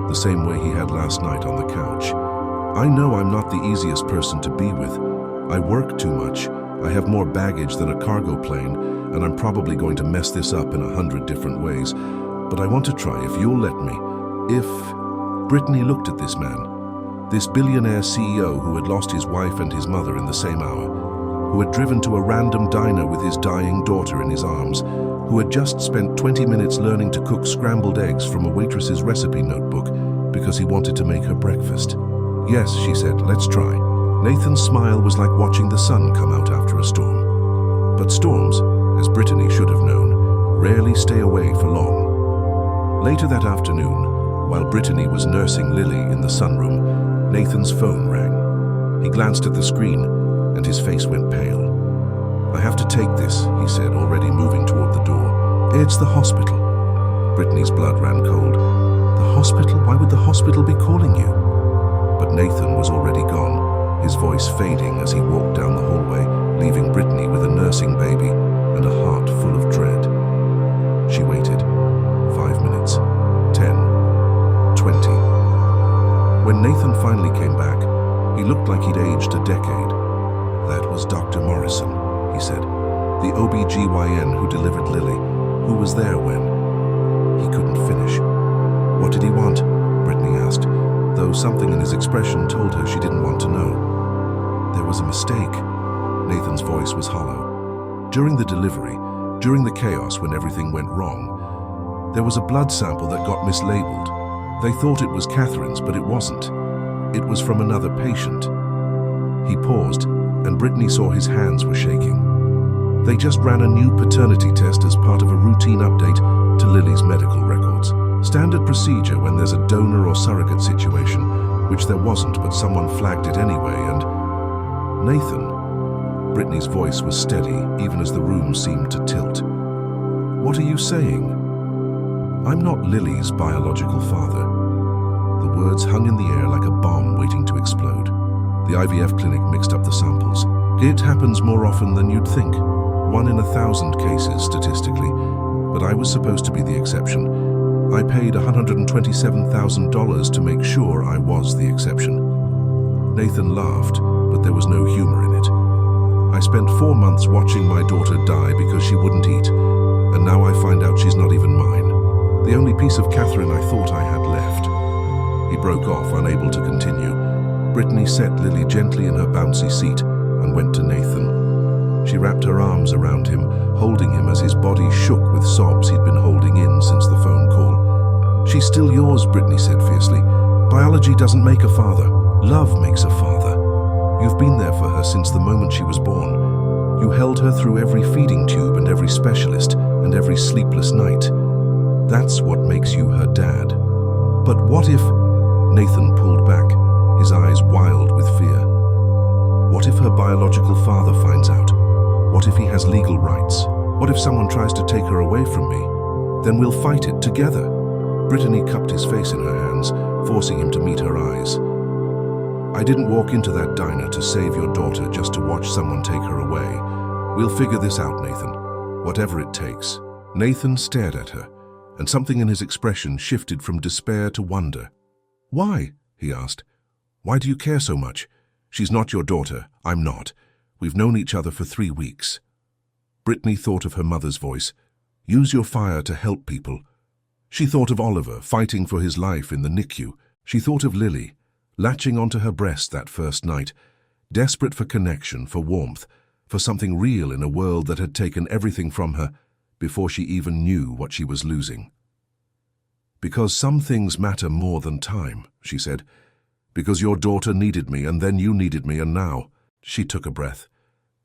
[SPEAKER 1] the same way he had last night on the couch. "I know I'm not the easiest person to be with. I work too much. I have more baggage than a cargo plane, and I'm probably going to mess this up in 100 different ways. But I want to try if you'll let me. If..." Brittany looked at this man, this billionaire CEO who had lost his wife and his mother in the same hour, who had driven to a random diner with his dying daughter in his arms, who had just spent 20 minutes learning to cook scrambled eggs from a waitress's recipe notebook because he wanted to make her breakfast. "Yes," she said, "let's try." Nathan's smile was like watching the sun come out after a storm. But storms, as Brittany should have known, rarely stay away for long. Later that afternoon, while Brittany was nursing Lily in the sunroom, Nathan's phone rang. He glanced at the screen, and his face went pale. "I have to take this," he said, already moving toward the door. "It's the hospital." Brittany's blood ran cold. "The hospital? Why would the hospital be calling you?" But Nathan was already gone, his voice fading as he walked down the hallway, leaving Brittany with a nursing baby and a heart full of dread. She waited. 5 minutes. 10. 20. When Nathan finally came back, he looked like he'd aged a decade. "That was Dr. Morrison," he said, "the OB-GYN who delivered Lily. Who was there when?" He couldn't finish. "What did he want?" Brittany asked, though something in his expression told her she didn't want to know. "There was a mistake." Nathan's voice was hollow. "During the delivery, during the chaos when everything went wrong, there was a blood sample that got mislabeled. They thought it was Catherine's, but it wasn't. It was from another patient." He paused, and Brittany saw his hands were shaking. "They just ran a new paternity test as part of a routine update to Lily's medical records. Standard procedure when there's a donor or surrogate situation, which there wasn't, but someone flagged it anyway, and..." "Nathan." Brittany's voice was steady, even as the room seemed to tilt. "What are you saying?" "I'm not Lily's biological father." The words hung in the air like a bomb waiting to explode. The IVF clinic mixed up the samples. "It happens more often than you'd think. 1 in 1,000 cases, statistically. But I was supposed to be the exception. I paid $127,000 to make sure I was the exception." Nathan laughed, but there was no humor in it. "I spent 4 months watching my daughter die because she wouldn't eat, and now I find out she's not even mine. The only piece of Catherine I thought I had left." He broke off, unable to continue. Brittany set Lily gently in her bouncy seat and went to Nathan. She wrapped her arms around him, holding him as his body shook with sobs he'd been holding in since the phone call. "She's still yours," Brittany said fiercely. "Biology doesn't make a father. Love makes a father. You've been there for her since the moment she was born. You held her through every feeding tube and every specialist and every sleepless night. That's what makes you her dad. But what if..." Nathan pulled back, his eyes wild with fear. "What if her biological father finds out? What if he has legal rights? What if someone tries to take her away from me? Then we'll fight it together." Brittany cupped his face in her hands, forcing him to meet her eyes. "I didn't walk into that diner to save your daughter just to watch someone take her away. We'll figure this out, Nathan. Whatever it takes." Nathan stared at her, and something in his expression shifted from despair to wonder. "Why?" he asked. "Why do you care so much? She's not your daughter. I'm not. We've known each other for 3 weeks." Brittany thought of her mother's voice. "Use your fire to help people." She thought of Oliver fighting for his life in the NICU. She thought of Lily, latching onto her breast that first night, desperate for connection, for warmth, for something real in a world that had taken everything from her before she even knew what she was losing. "Because some things matter more than time," she said. "Because your daughter needed me, and then you needed me, and now..." She took a breath.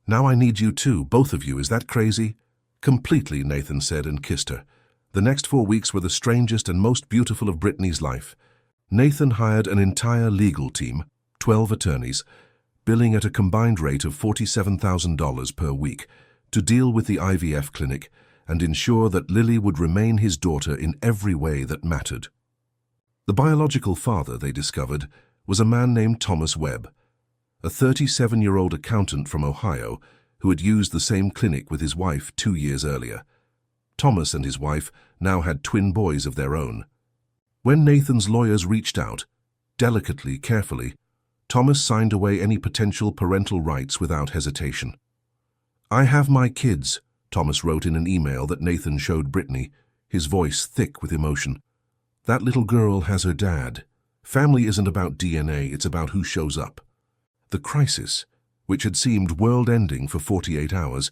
[SPEAKER 1] "Now I need you too, both of you. Is that crazy?" "Completely," Nathan said and kissed her. The next 4 weeks were the strangest and most beautiful of Brittany's life. Nathan hired an entire legal team, 12 attorneys, billing at a combined rate of $47,000 per week, to deal with the IVF clinic and ensure that Lily would remain his daughter in every way that mattered. The biological father, they discovered, was a man named Thomas Webb, a 37-year-old accountant from Ohio who had used the same clinic with his wife 2 years earlier. Thomas and his wife now had twin boys of their own. When Nathan's lawyers reached out, delicately, carefully, Thomas signed away any potential parental rights without hesitation. "I have my kids," Thomas wrote in an email that Nathan showed Brittany, his voice thick with emotion. "That little girl has her dad. Family isn't about DNA, it's about who shows up." The crisis, which had seemed world-ending for 48 hours,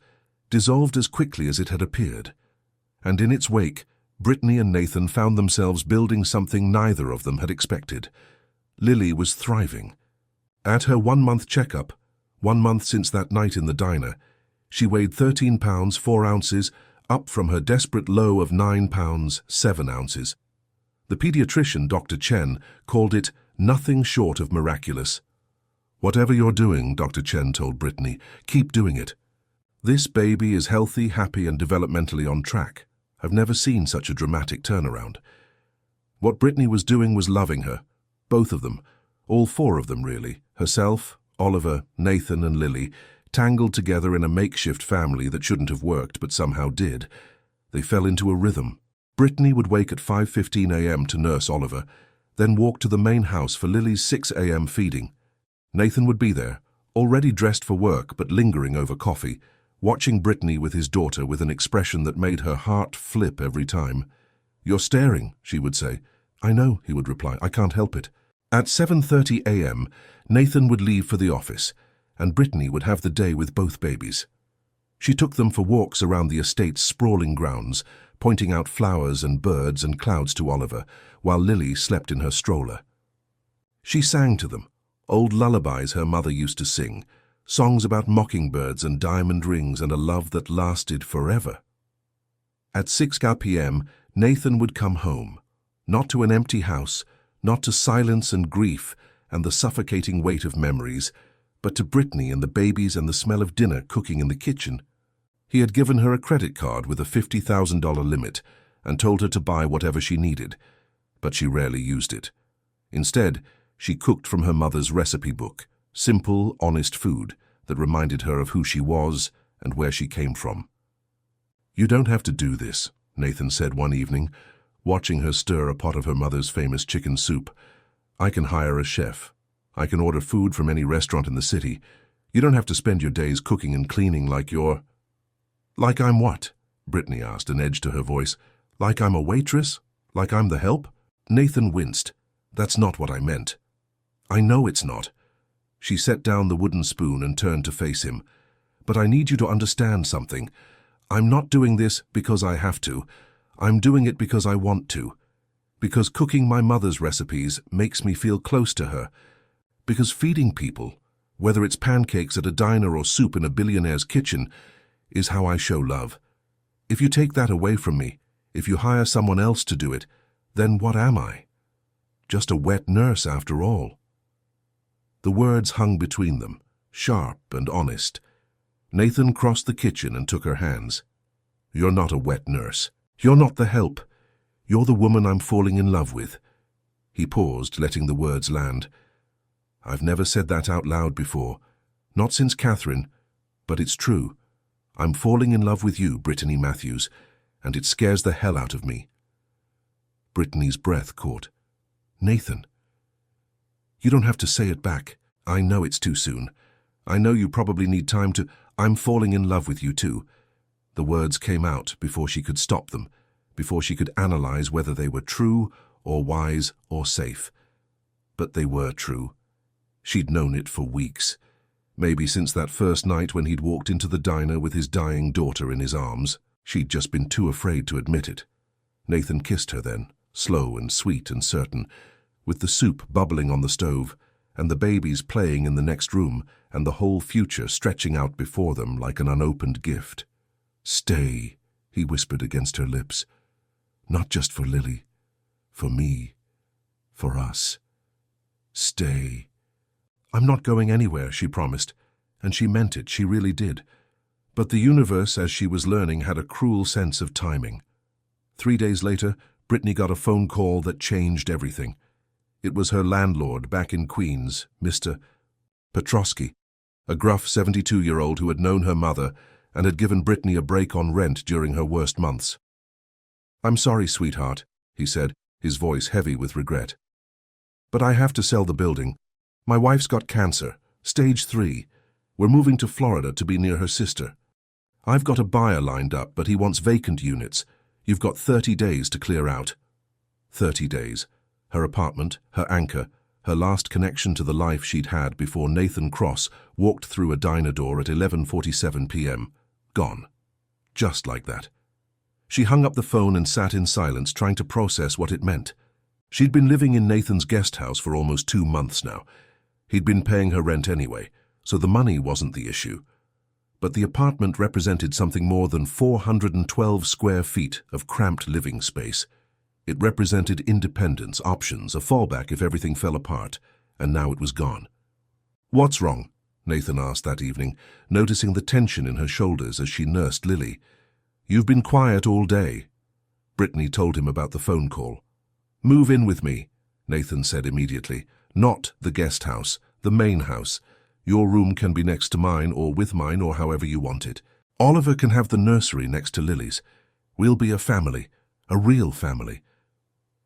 [SPEAKER 1] dissolved as quickly as it had appeared. And in its wake, Brittany and Nathan found themselves building something neither of them had expected. Lily was thriving. At her 1-month checkup, 1 month since that night in the diner, she weighed 13 pounds 4 ounces, up from her desperate low of 9 pounds 7 ounces. The pediatrician, Dr. Chen, called it nothing short of miraculous. Whatever you're doing, Dr. Chen told Brittany, keep doing it. This baby is healthy, happy, and developmentally on track. I've never seen such a dramatic turnaround. What Brittany was doing was loving her. Both of them. All four of them, really. Herself, Oliver, Nathan, and Lily, tangled together in a makeshift family that shouldn't have worked but somehow did. They fell into a rhythm. Brittany would wake at 5:15 a.m. to nurse Oliver, then walk to the main house for Lily's 6 a.m. feeding. Nathan would be there, already dressed for work but lingering over coffee, watching Brittany with his daughter with an expression that made her heart flip every time. "You're staring," she would say. "I know," he would reply. "I can't help it." At 7:30 a.m., Nathan would leave for the office, and Brittany would have the day with both babies. She took them for walks around the estate's sprawling grounds, pointing out flowers and birds and clouds to Oliver, while Lily slept in her stroller. She sang to them, old lullabies her mother used to sing, songs about mockingbirds and diamond rings and a love that lasted forever. At 6 p.m., Nathan would come home, not to an empty house, not to silence and grief and the suffocating weight of memories, but to Brittany and the babies and the smell of dinner cooking in the kitchen. He had given her a credit card with a $50,000 limit and told her to buy whatever she needed, but she rarely used it. Instead, she cooked from her mother's recipe book, simple, honest food that reminded her of who she was and where she came from. "You don't have to do this," Nathan said one evening, watching her stir a pot of her mother's famous chicken soup. "I can hire a chef. I can order food from any restaurant in the city. You don't have to spend your days cooking and cleaning like you're—" "Like I'm what?" Brittany asked, an edge to her voice. "Like I'm a waitress? Like I'm the help?" Nathan winced. "That's not what I meant." "I know it's not." She set down the wooden spoon and turned to face him. "But I need you to understand something. I'm not doing this because I have to. I'm doing it because I want to. Because cooking my mother's recipes makes me feel close to her. Because feeding people, whether it's pancakes at a diner or soup in a billionaire's kitchen, is how I show love. If you take that away from me, if you hire someone else to do it, then what am I? Just a wet nurse after all." The words hung between them, sharp and honest. Nathan crossed the kitchen and took her hands. "You're not a wet nurse. You're not the help. You're the woman I'm falling in love with." He paused, letting the words land. "I've never said that out loud before. Not since Catherine, but it's true. I'm falling in love with you, Brittany Matthews, and it scares the hell out of me." Brittany's breath caught. "Nathan." "You don't have to say it back. I know it's too soon. I know you probably need time to—" "I'm falling in love with you too." The words came out before she could stop them, before she could analyze whether they were true or wise or safe. But they were true. She'd known it for weeks. Maybe since that first night when he'd walked into the diner with his dying daughter in his arms. She'd just been too afraid to admit it. Nathan kissed her then, slow and sweet and certain, with the soup bubbling on the stove, and the babies playing in the next room, and the whole future stretching out before them like an unopened gift. "Stay," he whispered against her lips. "Not just for Lily. For me. For us. Stay." "I'm not going anywhere," she promised, and she meant it, she really did. But the universe, as she was learning, had a cruel sense of timing. 3 days later, Brittany got a phone call that changed everything. It was her landlord back in Queens, Mr. Petrosky, a gruff 72-year-old who had known her mother and had given Brittany a break on rent during her worst months. "I'm sorry, sweetheart," he said, his voice heavy with regret. "But I have to sell the building. My wife's got cancer, stage 3. We're moving to Florida to be near her sister. I've got a buyer lined up, but he wants vacant units. You've got 30 days to clear out." 30 days. Her apartment, her anchor, her last connection to the life she'd had before Nathan Cross walked through a diner door at 11:47 p.m. Gone. Just like that. She hung up the phone and sat in silence, trying to process what it meant. She'd been living in Nathan's guest house for almost 2 months now. He'd been paying her rent anyway, so the money wasn't the issue. But the apartment represented something more than 412 square feet of cramped living space. It represented independence, options, a fallback if everything fell apart, and now it was gone. What's wrong? Nathan asked that evening, noticing the tension in her shoulders as she nursed Lily. You've been quiet all day. Brittany told him about the phone call. Move in with me, Nathan said immediately. Not the guest house, the main house. Your room can be next to mine or with mine or however you want it. Oliver can have the nursery next to Lily's. We'll be a family, a real family.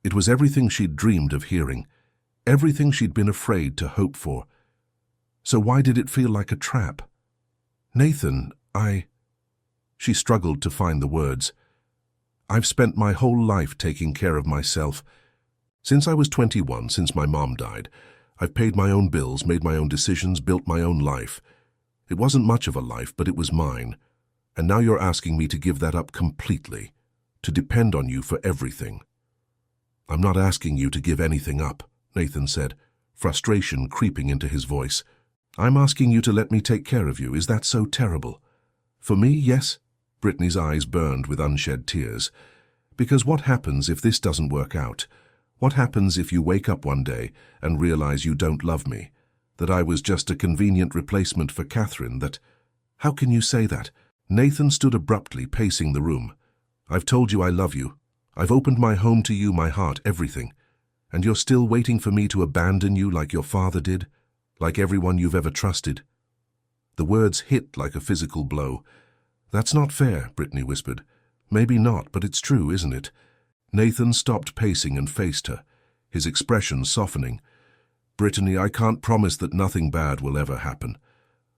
[SPEAKER 1] It was everything she'd dreamed of hearing, everything she'd been afraid to hope for. So why did it feel like a trap? Nathan, She struggled to find the words. I've spent my whole life taking care of myself. Since I was 21, since my mom died, I've paid my own bills, made my own decisions, built my own life. It wasn't much of a life, but it was mine. And now you're asking me to give that up completely, to depend on you for everything. I'm not asking you to give anything up, Nathan said, frustration creeping into his voice. I'm asking you to let me take care of you. Is that so terrible? For me, yes. Brittany's eyes burned with unshed tears. Because what happens if this doesn't work out? What happens if you wake up one day and realize you don't love me? That I was just a convenient replacement for Catherine, that... How can you say that? Nathan stood abruptly, pacing the room. I've told you I love you. I've opened my home to you, my heart, everything. And you're still waiting for me to abandon you like your father did? Like everyone you've ever trusted? The words hit like a physical blow. That's not fair, Brittany whispered. Maybe not, but it's true, isn't it? Nathan stopped pacing and faced her, his expression softening. Brittany, I can't promise that nothing bad will ever happen.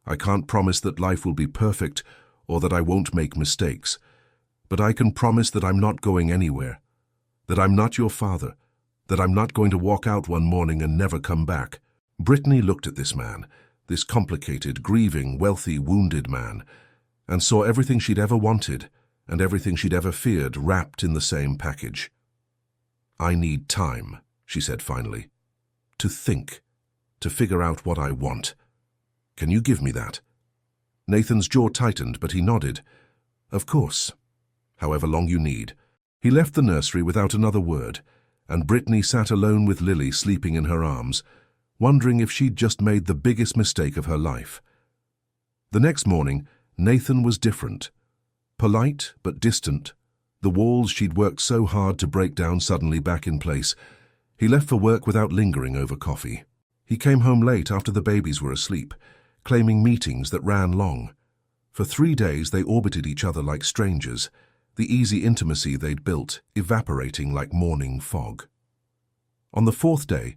[SPEAKER 1] I can't promise that life will be perfect or that I won't make mistakes. But I can promise that I'm not going anywhere, that I'm not your father, that I'm not going to walk out one morning and never come back. Brittany looked at this man, this complicated, grieving, wealthy, wounded man, and saw everything she'd ever wanted and everything she'd ever feared wrapped in the same package. I need time, she said finally, to think, to figure out what I want. Can you give me that? Nathan's jaw tightened, but he nodded. Of course. However long you need. He left the nursery without another word, and Brittany sat alone with Lily sleeping in her arms, wondering if she'd just made the biggest mistake of her life. The next morning, Nathan was different. Polite but distant, the walls she'd worked so hard to break down suddenly back in place. He left for work without lingering over coffee. He came home late after the babies were asleep, claiming meetings that ran long. For 3 days they orbited each other like strangers, the easy intimacy they'd built evaporating like morning fog. On the 4th day,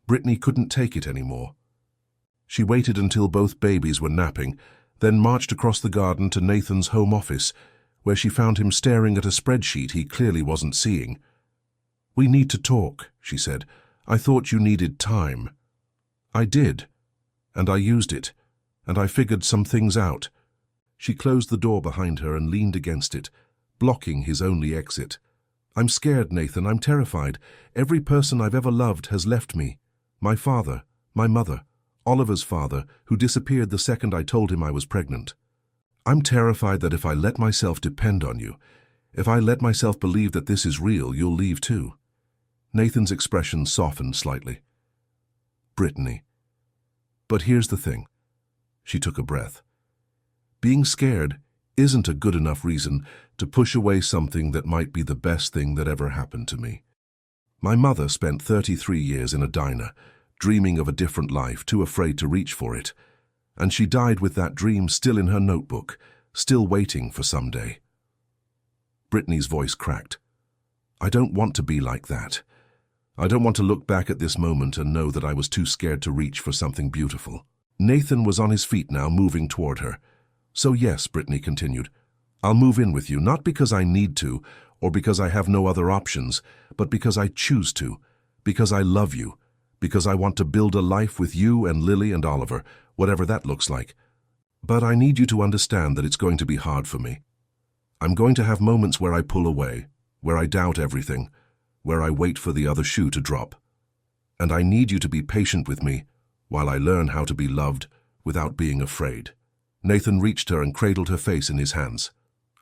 [SPEAKER 1] Brittany couldn't take it anymore. She waited until both babies were napping, then marched across the garden to Nathan's home office, where she found him staring at a spreadsheet he clearly wasn't seeing. We need to talk, she said. I thought you needed time. I did, and I used it, and I figured some things out. She closed the door behind her and leaned against it, blocking his only exit. I'm scared, Nathan. I'm terrified. Every person I've ever loved has left me. My father, my mother, Oliver's father, who disappeared the second I told him I was pregnant. I'm terrified that if I let myself depend on you, if I let myself believe that this is real, you'll leave too. Nathan's expression softened slightly. Brittany. But here's the thing. She took a breath. Being scared isn't a good enough reason to push away something that might be the best thing that ever happened to me. My mother spent 33 years in a diner, dreaming of a different life, too afraid to reach for it. And she died with that dream still in her notebook, still waiting for someday. Brittany's voice cracked. I don't want to be like that. I don't want to look back at this moment and know that I was too scared to reach for something beautiful. Nathan was on his feet now, moving toward her. So yes, Brittany continued, I'll move in with you, not because I need to, or because I have no other options, but because I choose to, because I love you, because I want to build a life with you and Lily and Oliver, whatever that looks like. But I need you to understand that it's going to be hard for me. I'm going to have moments where I pull away, where I doubt everything, where I wait for the other shoe to drop. And I need you to be patient with me while I learn how to be loved without being afraid. Nathan reached her and cradled her face in his hands.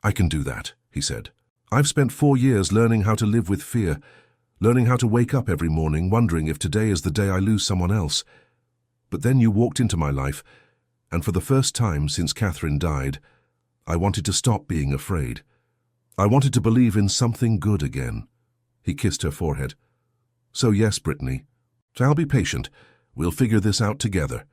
[SPEAKER 1] I can do that, he said. I've spent 4 years learning how to live with fear, learning how to wake up every morning wondering if today is the day I lose someone else. But then you walked into my life, and for the first time since Catherine died, I wanted to stop being afraid. I wanted to believe in something good again." He kissed her forehead. "So yes, Brittany. I'll be patient. We'll figure this out together."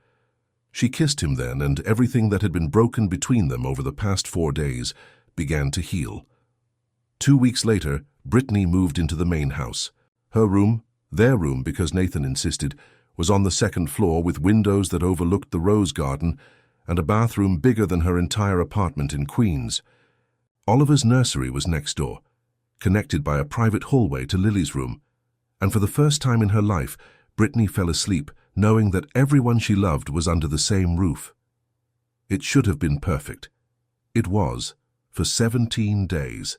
[SPEAKER 1] She kissed him then, and everything that had been broken between them over the past 4 days began to heal. 2 weeks later, Brittany moved into the main house. Her room, their room because Nathan insisted, was on the 2nd floor with windows that overlooked the rose garden and a bathroom bigger than her entire apartment in Queens. Oliver's nursery was next door, connected by a private hallway to Lily's room, and for the first time in her life, Brittany fell asleep knowing that everyone she loved was under the same roof. It should have been perfect. It was, for 17 days.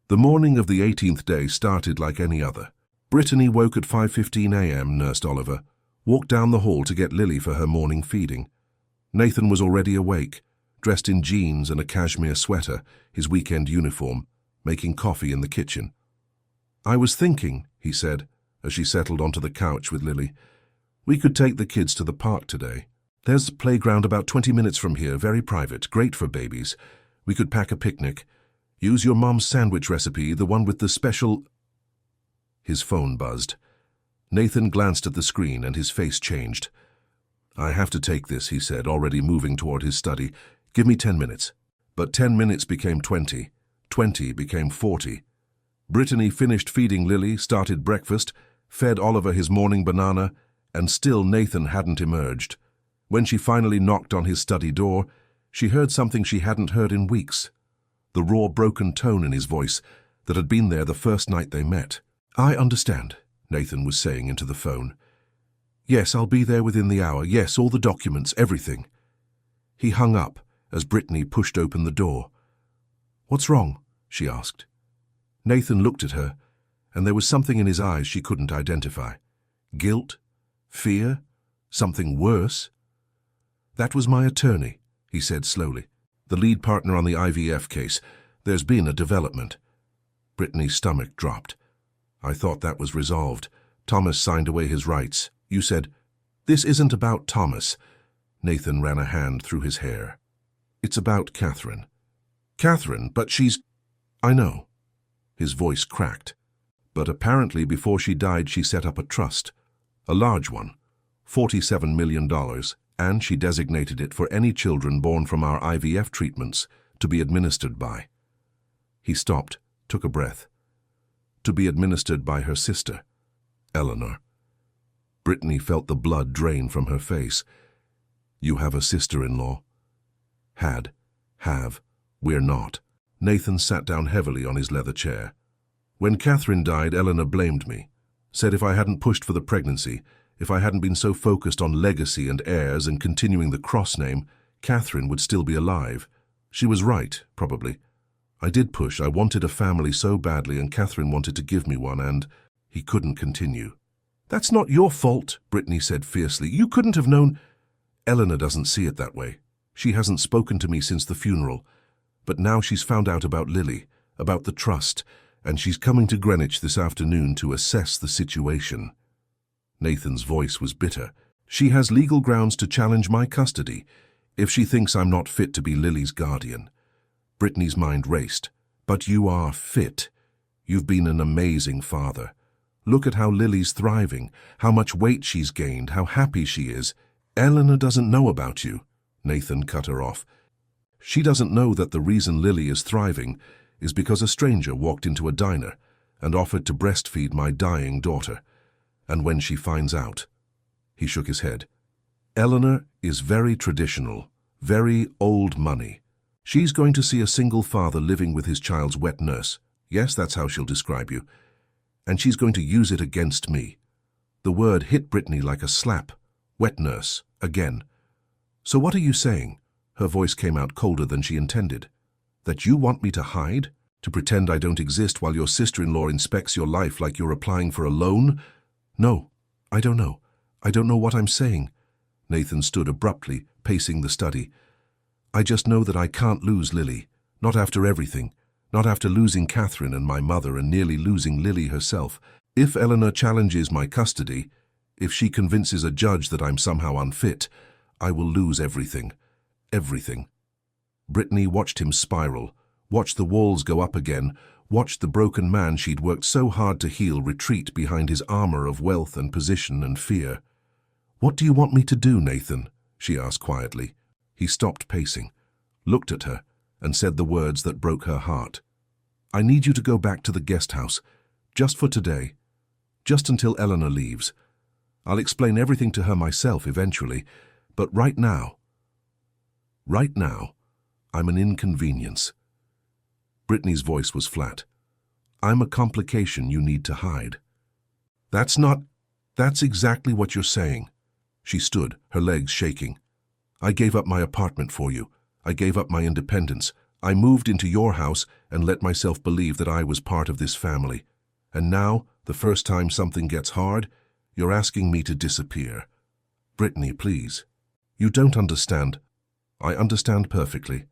[SPEAKER 1] The morning of the 18th day started like any other. Brittany woke at 5:15 a.m., nursed Oliver, walked down the hall to get Lily for her morning feeding. Nathan was already awake, dressed in jeans and a cashmere sweater, his weekend uniform, making coffee in the kitchen. "I was thinking," he said, as she settled onto the couch with Lily, "we could take the kids to the park today. There's a playground about 20 minutes from here, very private, great for babies. We could pack a picnic. Use your mom's sandwich recipe, the one with the special—" His phone buzzed. Nathan glanced at the screen and his face changed. "I have to take this," he said, already moving toward his study. "Give me 10 minutes. But 10 minutes became 20. 20 became 40. Brittany finished feeding Lily, started breakfast, fed Oliver his morning banana, and still Nathan hadn't emerged. When she finally knocked on his study door, she heard something she hadn't heard in weeks. The raw, broken tone in his voice that had been there the first night they met. "I understand," Nathan was saying into the phone. "Yes, I'll be there within the hour. Yes, all the documents, everything." He hung up as Brittany pushed open the door. "What's wrong?" she asked. Nathan looked at her, and there was something in his eyes she couldn't identify. Guilt? Fear? Something worse? "That was my attorney," he said slowly. "The lead partner on the IVF case. There's been a development." Brittany's stomach dropped. "I thought that was resolved. Thomas signed away his rights. You said—" "This isn't about Thomas." Nathan ran a hand through his hair. "It's about Catherine." "Catherine, but she's—" "I know." His voice cracked. "But apparently before she died she set up a trust. A large one. $47 million, and she designated it for any children born from our IVF treatments to be administered by." He stopped, took a breath. "To be administered by her sister, Eleanor." Brittany felt the blood drain from her face. "You have a sister-in-law?" "Had. Have. We're not." Nathan sat down heavily on his leather chair. "When Catherine died, Eleanor blamed me. Said if I hadn't pushed for the pregnancy, if I hadn't been so focused on legacy and heirs and continuing the cross name, Catherine would still be alive. She was right, probably. I did push. I wanted a family so badly, and Catherine wanted to give me one, and—" He couldn't continue. "That's not your fault," Brittany said fiercely. "You couldn't have known—" "Eleanor doesn't see it that way. She hasn't spoken to me since the funeral. But now she's found out about Lily, about the trust, and she's coming to Greenwich this afternoon to assess the situation." Nathan's voice was bitter. "She has legal grounds to challenge my custody if she thinks I'm not fit to be Lily's guardian." Brittany's mind raced. "But you are fit. You've been an amazing father. Look at how Lily's thriving, how much weight she's gained, how happy she is." "Eleanor doesn't know about you," Nathan cut her off. "She doesn't know that the reason Lily is thriving is because a stranger walked into a diner and offered to breastfeed my dying daughter. And when she finds out—" He shook his head. "Eleanor is very traditional, very old money. She's going to see a single father living with his child's wet nurse. Yes, that's how she'll describe you. And she's going to use it against me." The word hit Brittany like a slap. Wet nurse, again. "So what are you saying?" Her voice came out colder than she intended. "That you want me to hide? To pretend I don't exist while your sister-in-law inspects your life like you're applying for a loan?" "No, I don't know. I don't know what I'm saying." Nathan stood abruptly, pacing the study. "I just know that I can't lose Lily. Not after everything. Not after losing Catherine and my mother and nearly losing Lily herself. If Eleanor challenges my custody, If she convinces a judge that I'm somehow unfit, I will lose everything. Everything. Brittany watched him spiral, watched the walls go up again, watched the broken man she'd worked so hard to heal retreat behind his armor of wealth and position and fear. "What do you want me to do, Nathan?" she asked quietly. He stopped pacing, looked at her, and said the words that broke her heart. "I need you to go back to the guest house, just for today, just until Eleanor leaves. I'll explain everything to her myself eventually, but right now, I'm an inconvenience." Brittany's voice was flat. "I'm a complication you need to hide." That's exactly what you're saying." She stood, her legs shaking. "I gave up my apartment for you. I gave up my independence. I moved into your house and let myself believe that I was part of this family. And now, the first time something gets hard, you're asking me to disappear. Brittany, please. You don't understand." "I understand perfectly."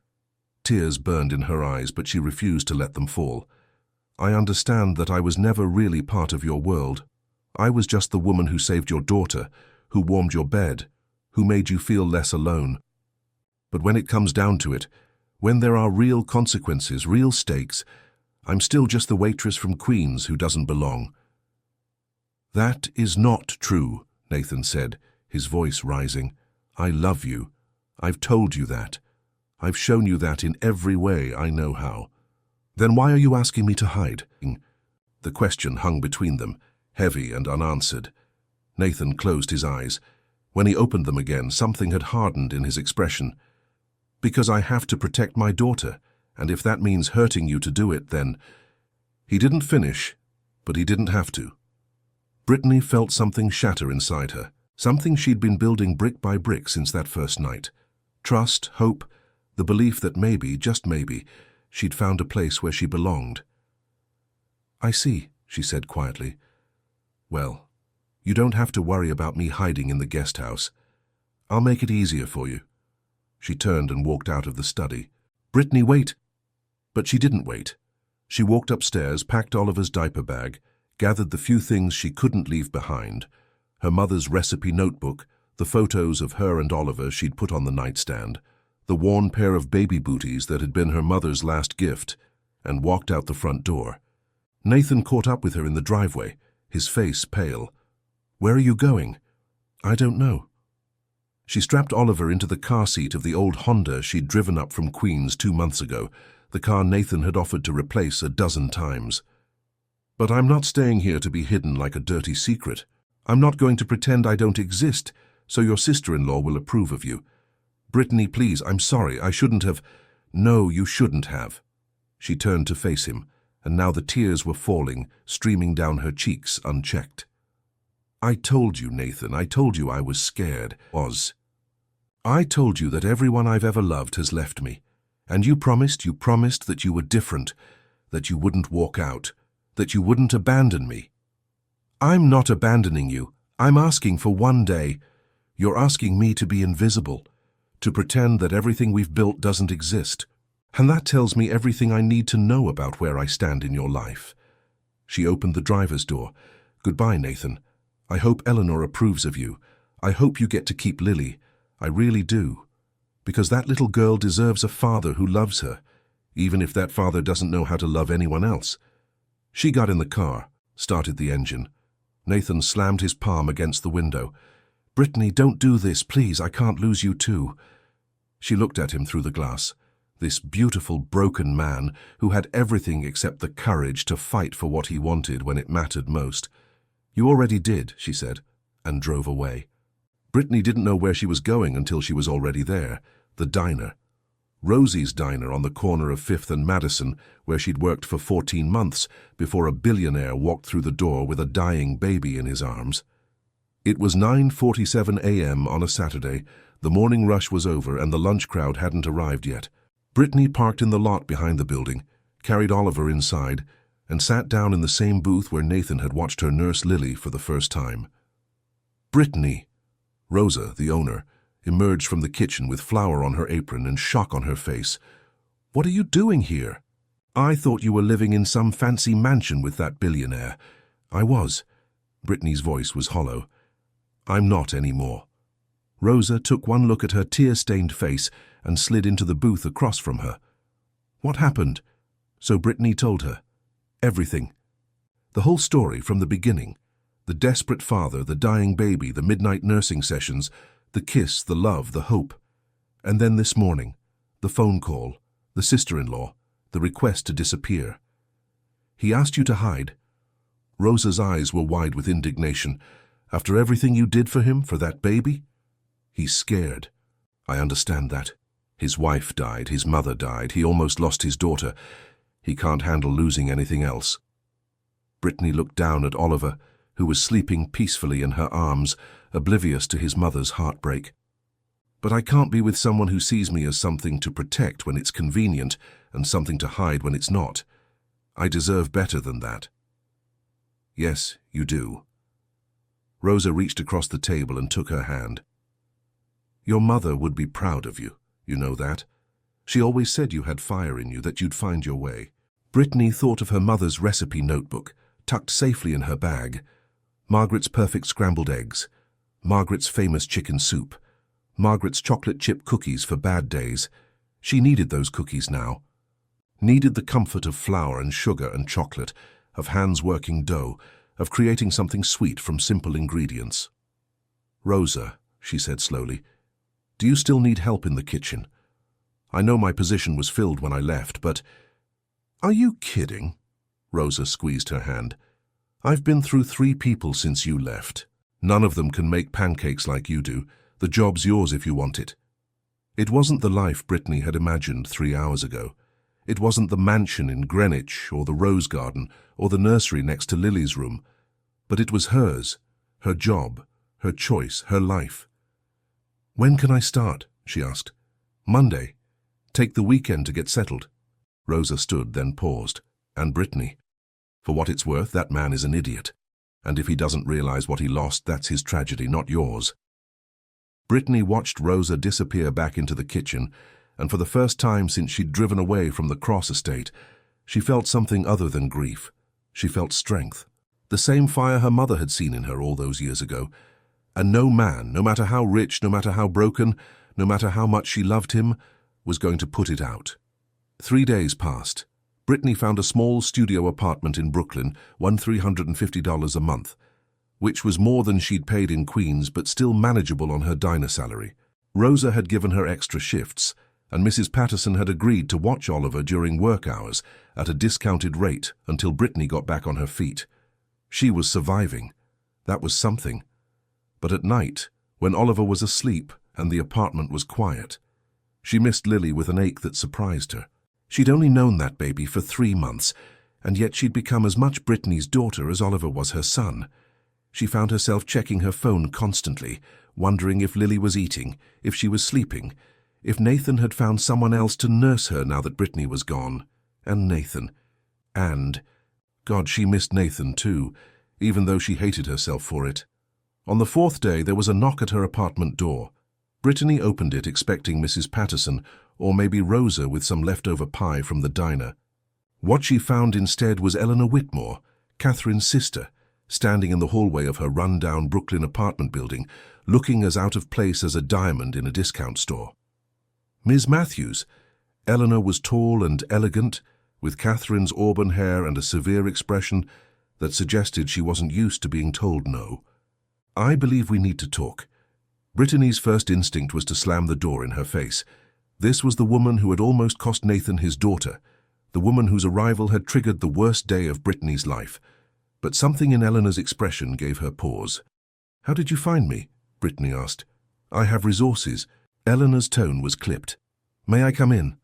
[SPEAKER 1] Tears burned in her eyes, but she refused to let them fall. "I understand that I was never really part of your world. I was just the woman who saved your daughter, who warmed your bed, who made you feel less alone. But when it comes down to it, when there are real consequences, real stakes, I'm still just the waitress from Queens who doesn't belong." "That is not true," Nathan said, his voice rising. "I love you. I've told you that. I've shown you that in every way I know how. Then why are you asking me to hide?" The question hung between them, heavy and unanswered. Nathan closed his eyes. When he opened them again, something had hardened in his expression. "Because I have to protect my daughter, and if that means hurting you to do it, then—" He didn't finish, but he didn't have to. Brittany felt something shatter inside her, something she'd been building brick by brick since that first night. Trust, hope, the belief that maybe, just maybe, she'd found a place where she belonged. "I see," she said quietly. "Well, you don't have to worry about me hiding in the guest house. I'll make it easier for you." She turned and walked out of the study. "Brittany, wait!" But she didn't wait. She walked upstairs, packed Oliver's diaper bag, gathered the few things she couldn't leave behind, her mother's recipe notebook, the photos of her and Oliver she'd put on the nightstand, the worn pair of baby booties that had been her mother's last gift, and walked out the front door. Nathan caught up with her in the driveway, his face pale. "Where are you going?" "I don't know." She strapped Oliver into the car seat of the old Honda she'd driven up from Queens 2 months ago, the car Nathan had offered to replace a dozen times. "But I'm not staying here to be hidden like a dirty secret. I'm not going to pretend I don't exist, so your sister-in-law will approve of you. Brittany, please, I'm sorry, I shouldn't have—" "No, you shouldn't have." She turned to face him, and now the tears were falling, streaming down her cheeks unchecked. "I told you, Nathan, I told you I was scared. I told you that everyone I've ever loved has left me. And you promised that you were different, that you wouldn't walk out, that you wouldn't abandon me. I'm not abandoning you. I'm asking for one day. You're asking me to be invisible, to pretend that everything we've built doesn't exist. And that tells me everything I need to know about where I stand in your life." She opened the driver's door. "Goodbye, Nathan. I hope Eleanor approves of you. I hope you get to keep Lily. I really do. Because that little girl deserves a father who loves her, even if that father doesn't know how to love anyone else." She got in the car, started the engine. Nathan slammed his palm against the window. "Brittany, don't do this, please. I can't lose you too." She looked at him through the glass. This beautiful, broken man who had everything except the courage to fight for what he wanted when it mattered most. "You already did," she said, and drove away. Brittany didn't know where she was going until she was already there, the diner. Rosie's diner on the corner of 5th and Madison, where she'd worked for 14 months before a billionaire walked through the door with a dying baby in his arms. It was 9:47 a.m. on a Saturday. The morning rush was over and the lunch crowd hadn't arrived yet. Brittany parked in the lot behind the building, carried Oliver inside, and sat down in the same booth where Nathan had watched her nurse Lily for the first time. "Brittany!" Rosa, the owner, emerged from the kitchen with flour on her apron and shock on her face. "What are you doing here?" "I thought you were living in some fancy mansion with that billionaire." "I was." Brittany's voice was hollow. I'm not anymore. Rosa took one look at her tear-stained face and slid into the booth across from her. What happened? So Brittany told her. Everything. The whole story from the beginning. The desperate father, the dying baby, the midnight nursing sessions, the kiss, the love, the hope. And then this morning, the phone call, the sister-in-law, the request to disappear. He asked you to hide. Rosa's eyes were wide with indignation. After everything you did for him, for that baby? He's scared. I understand that. His wife died, his mother died, he almost lost his daughter. He can't handle losing anything else. Brittany looked down at Oliver, who was sleeping peacefully in her arms, oblivious to his mother's heartbreak. But I can't be with someone who sees me as something to protect when it's convenient and something to hide when it's not. I deserve better than that. Yes, you do. Rosa reached across the table and took her hand. Your mother would be proud of you, you know that. She always said you had fire in you, that you'd find your way. Brittany thought of her mother's recipe notebook, tucked safely in her bag. Margaret's perfect scrambled eggs, Margaret's famous chicken soup, Margaret's chocolate chip cookies for bad days. She needed those cookies now. Needed the comfort of flour and sugar and chocolate, of hands working dough, of creating something sweet from simple ingredients. Rosa, she said slowly, do you still need help in the kitchen? I know my position was filled when I left, but... Are you kidding? Rosa squeezed her hand. I've been through 3 people since you left. None of them can make pancakes like you do. The job's yours if you want it. It wasn't the life Brittany had imagined 3 hours ago. It wasn't the mansion in Greenwich or the rose garden or the nursery next to Lily's room. But it was hers, her job, her choice, her life. When can I start? She asked. Monday. Take the weekend to get settled. Rosa stood, then paused. And Brittany. For what it's worth, that man is an idiot. And if he doesn't realize what he lost, that's his tragedy, not yours. Brittany watched Rosa disappear back into the kitchen, and for the first time since she'd driven away from the Cross estate, she felt something other than grief. She felt strength. The same fire her mother had seen in her all those years ago. And no man, no matter how rich, no matter how broken, no matter how much she loved him, was going to put it out. 3 days passed. Brittany found a small studio apartment in Brooklyn, won $350 a month, which was more than she'd paid in Queens, but still manageable on her diner salary. Rosa had given her extra shifts, and Mrs. Patterson had agreed to watch Oliver during work hours at a discounted rate until Brittany got back on her feet. She was surviving. That was something. But at night, when Oliver was asleep and the apartment was quiet, she missed Lily with an ache that surprised her. She'd only known that baby for 3 months, and yet she'd become as much Brittany's daughter as Oliver was her son. She found herself checking her phone constantly, wondering if Lily was eating, if she was sleeping, if Nathan had found someone else to nurse her now that Brittany was gone. And Nathan. And, God, she missed Nathan too, even though she hated herself for it. On the 4th day, there was a knock at her apartment door. Brittany opened it expecting Mrs. Patterson, or maybe Rosa with some leftover pie from the diner. What she found instead was Eleanor Whitmore, Catherine's sister, standing in the hallway of her run-down Brooklyn apartment building, looking as out of place as a diamond in a discount store. Ms. Matthews. Eleanor was tall and elegant, with Catherine's auburn hair and a severe expression that suggested she wasn't used to being told no. I believe we need to talk. Brittany's first instinct was to slam the door in her face. This was the woman who had almost cost Nathan his daughter, the woman whose arrival had triggered the worst day of Brittany's life. But something in Eleanor's expression gave her pause. How did you find me? Brittany asked. I have resources. Eleanor's tone was clipped. May I come in?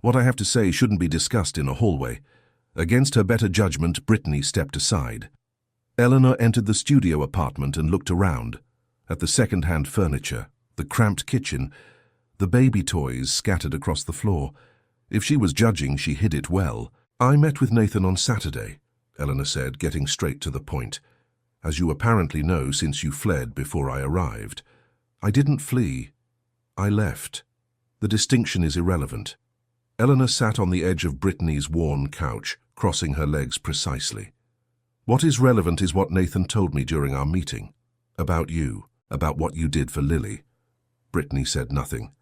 [SPEAKER 1] What I have to say shouldn't be discussed in a hallway. Against her better judgment, Brittany stepped aside. Eleanor entered the studio apartment and looked around, at the second-hand furniture, the cramped kitchen, the baby toys scattered across the floor. If she was judging, she hid it well. I met with Nathan on Saturday, Eleanor said, getting straight to the point. As you apparently know since you fled before I arrived. I didn't flee. I left. The distinction is irrelevant. Eleanor sat on the edge of Brittany's worn couch, crossing her legs precisely. What is relevant is what Nathan told me during our meeting. About you. About what you did for Lily. Brittany said nothing.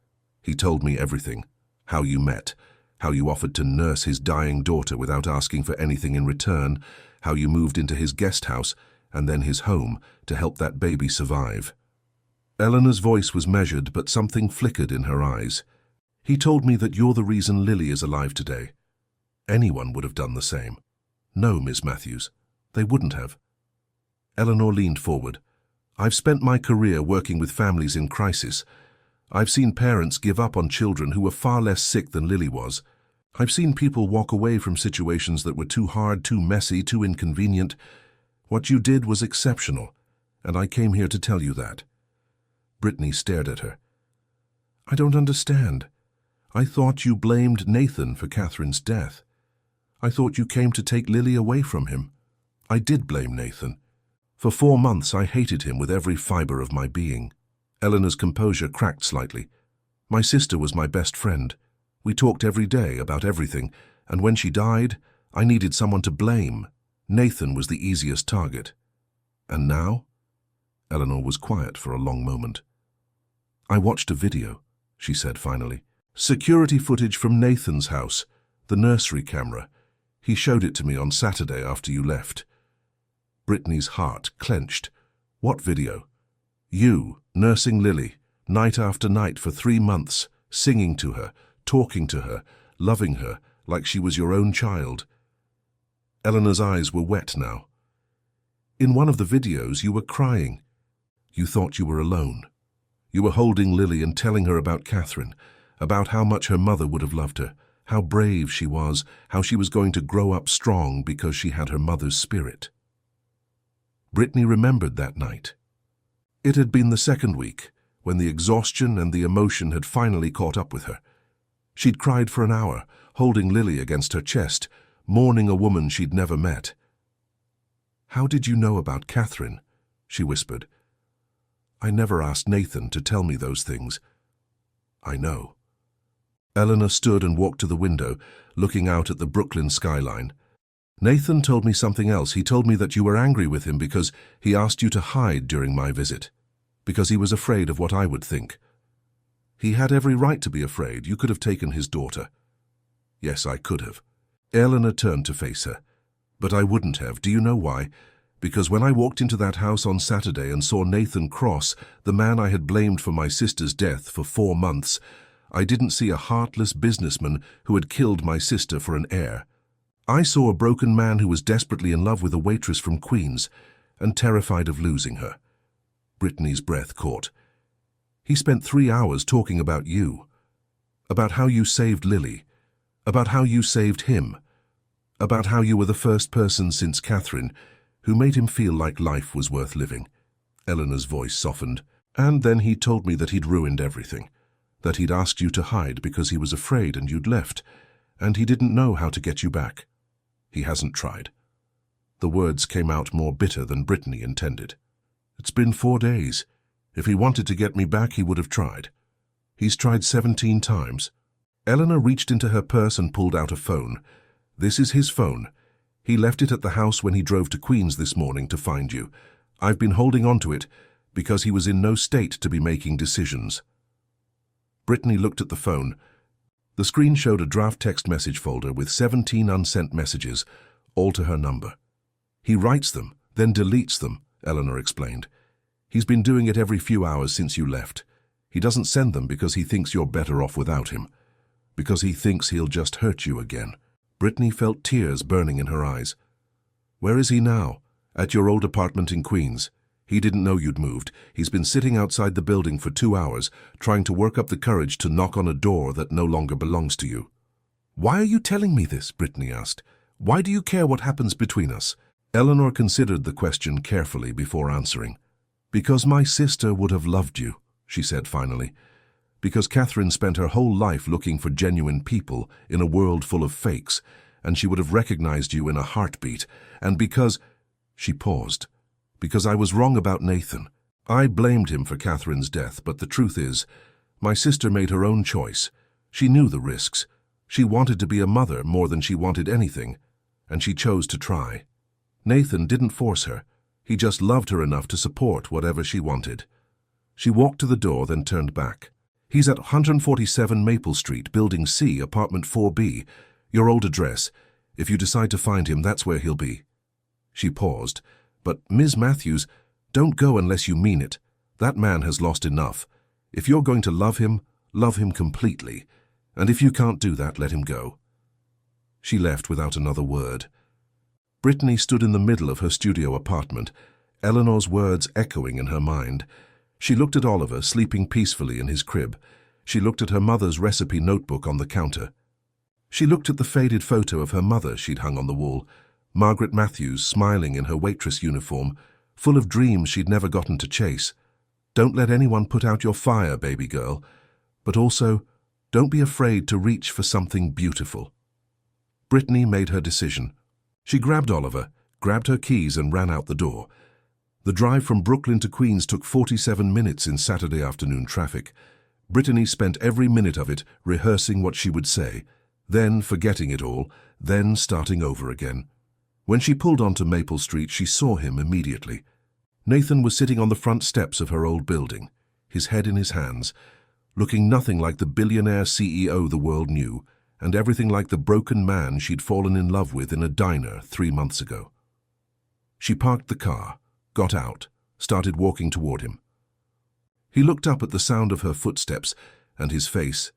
[SPEAKER 1] He told me everything. How you met, how you offered to nurse his dying daughter without asking for anything in return, how you moved into his guest house and then his home to help that baby survive. Eleanor's voice was measured, but something flickered in her eyes. He told me that you're the reason Lily is alive today. Anyone would have done the same. No, Miss Matthews, they wouldn't have. Eleanor leaned forward. I've spent my career working with families in crisis. I've seen parents give up on children who were far less sick than Lily was. I've seen people walk away from situations that were too hard, too messy, too inconvenient. What you did was exceptional, and I came here to tell you that. Brittany stared at her. I don't understand. I thought you blamed Nathan for Catherine's death. I thought you came to take Lily away from him. I did blame Nathan. For 4 months I hated him with every fiber of my being. Eleanor's composure cracked slightly. My sister was my best friend. We talked every day about everything, and when she died, I needed someone to blame. Nathan was the easiest target. And now? Eleanor was quiet for a long moment. I watched a video, she said finally. Security footage from Nathan's house, the nursery camera. He showed it to me on Saturday after you left. Brittany's heart clenched. What video? You, nursing Lily, night after night for 3 months, singing to her, talking to her, loving her, like she was your own child. Eleanor's eyes were wet now. In one of the videos, you were crying. You thought you were alone. You were holding Lily and telling her about Catherine, about how much her mother would have loved her, how brave she was, how she was going to grow up strong because she had her mother's spirit. Brittany remembered that night. It had been the 2nd week, when the exhaustion and the emotion had finally caught up with her. She'd cried for an hour, holding Lily against her chest, mourning a woman she'd never met. How did you know about Catherine? She whispered. I never asked Nathan to tell me those things. I know. Eleanor stood and walked to the window, looking out at the Brooklyn skyline. Nathan told me something else. He told me that you were angry with him because he asked you to hide during my visit, because he was afraid of what I would think. He had every right to be afraid. You could have taken his daughter. Yes, I could have. Eleanor turned to face her. But I wouldn't have. Do you know why? Because when I walked into that house on Saturday and saw Nathan Cross, the man I had blamed for my sister's death for 4 months, I didn't see a heartless businessman who had killed my sister for an heir. I saw a broken man who was desperately in love with a waitress from Queens and terrified of losing her. Brittany's breath caught. He spent 3 hours talking about you, about how you saved Lily, about how you saved him, about how you were the first person since Catherine who made him feel like life was worth living. Eleanor's voice softened. And then he told me that he'd ruined everything, that he'd asked you to hide because he was afraid and you'd left, and he didn't know how to get you back. He hasn't tried. The words came out more bitter than Brittany intended. It's been 4 days. If he wanted to get me back, he would have tried. He's tried 17 times. Eleanor reached into her purse and pulled out a phone. This is his phone. He left it at the house when he drove to Queens this morning to find you. I've been holding on to it because he was in no state to be making decisions. Brittany looked at the phone. The screen showed a draft text message folder with 17 unsent messages, all to her number. He writes them, then deletes them, Eleanor explained. He's been doing it every few hours since you left. He doesn't send them because he thinks you're better off without him, because he thinks he'll just hurt you again. Brittany felt tears burning in her eyes. Where is he now? At your old apartment in Queens. He didn't know you'd moved. He's been sitting outside the building for 2 hours, trying to work up the courage to knock on a door that no longer belongs to you. Why are you telling me this? Brittany asked. Why do you care what happens between us? Eleanor considered the question carefully before answering. Because my sister would have loved you, she said finally. Because Catherine spent her whole life looking for genuine people in a world full of fakes, and she would have recognized you in a heartbeat. And because... She paused. Because I was wrong about Nathan. I blamed him for Catherine's death, but the truth is, my sister made her own choice. She knew the risks. She wanted to be a mother more than she wanted anything, and she chose to try. Nathan didn't force her. He just loved her enough to support whatever she wanted. She walked to the door, then turned back. He's at 147 Maple Street, Building C, Apartment 4B. Your old address. If you decide to find him, that's where he'll be. She paused. But, Ms. Matthews, don't go unless you mean it. That man has lost enough. If you're going to love him completely. And if you can't do that, let him go. She left without another word. Brittany stood in the middle of her studio apartment, Eleanor's words echoing in her mind. She looked at Oliver sleeping peacefully in his crib. She looked at her mother's recipe notebook on the counter. She looked at the faded photo of her mother she'd hung on the wall, Margaret Matthews smiling in her waitress uniform, full of dreams she'd never gotten to chase. Don't let anyone put out your fire, baby girl. But also, don't be afraid to reach for something beautiful. Brittany made her decision. She grabbed Oliver, grabbed her keys and ran out the door. The drive from Brooklyn to Queens took 47 minutes in Saturday afternoon traffic. Brittany spent every minute of it rehearsing what she would say, then forgetting it all, then starting over again. When she pulled onto Maple Street, she saw him immediately. Nathan was sitting on the front steps of her old building, his head in his hands, looking nothing like the billionaire CEO the world knew, and everything like the broken man she'd fallen in love with in a diner 3 months ago. She parked the car, got out, started walking toward him. He looked up at the sound of her footsteps, and his face,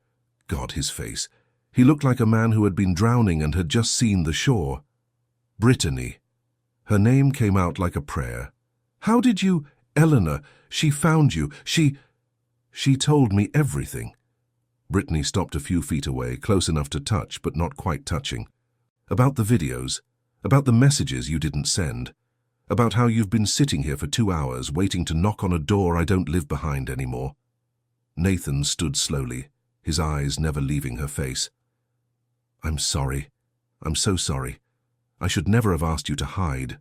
[SPEAKER 1] God, his face. He looked like a man who had been drowning and had just seen the shore. Brittany. Her name came out like a prayer. How did you, Eleanor, she found you, she told me everything. Brittany stopped a few feet away, close enough to touch, but not quite touching. About the videos, about the messages you didn't send, about how you've been sitting here for 2 hours waiting to knock on a door I don't live behind anymore. Nathan stood slowly, his eyes never leaving her face. I'm sorry. I'm so sorry. I should never have asked you to hide.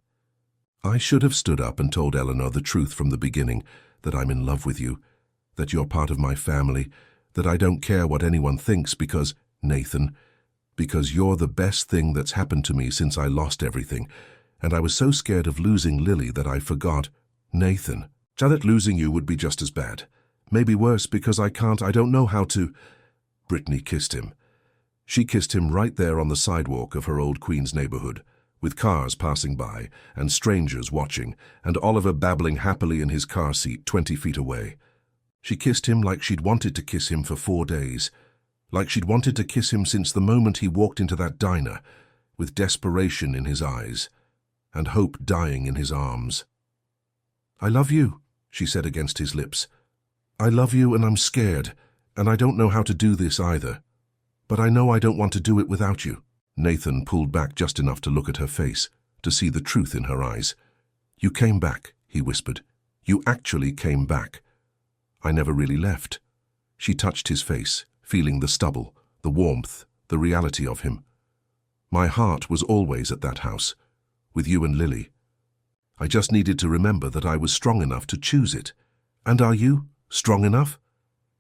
[SPEAKER 1] I should have stood up and told Eleanor the truth from the beginning, that I'm in love with you, that you're part of my family, that I don't care what anyone thinks because, Nathan, because you're the best thing that's happened to me since I lost everything, and I was so scared of losing Lily that I forgot. Nathan, that losing you would be just as bad. Maybe worse because I don't know how to. Brittany kissed him. She kissed him right there on the sidewalk of her old Queens neighborhood, with cars passing by and strangers watching, and Oliver babbling happily in his car seat 20 feet away. She kissed him like she'd wanted to kiss him for 4 days, like she'd wanted to kiss him since the moment he walked into that diner, with desperation in his eyes and hope dying in his arms. I love you, she said against his lips. I love you and I'm scared, and I don't know how to do this either. But I know I don't want to do it without you. Nathan pulled back just enough to look at her face, to see the truth in her eyes. You came back, he whispered. You actually came back. I never really left. She touched his face, feeling the stubble, the warmth, the reality of him. My heart was always at that house, with you and Lily. I just needed to remember that I was strong enough to choose it. And are you strong enough?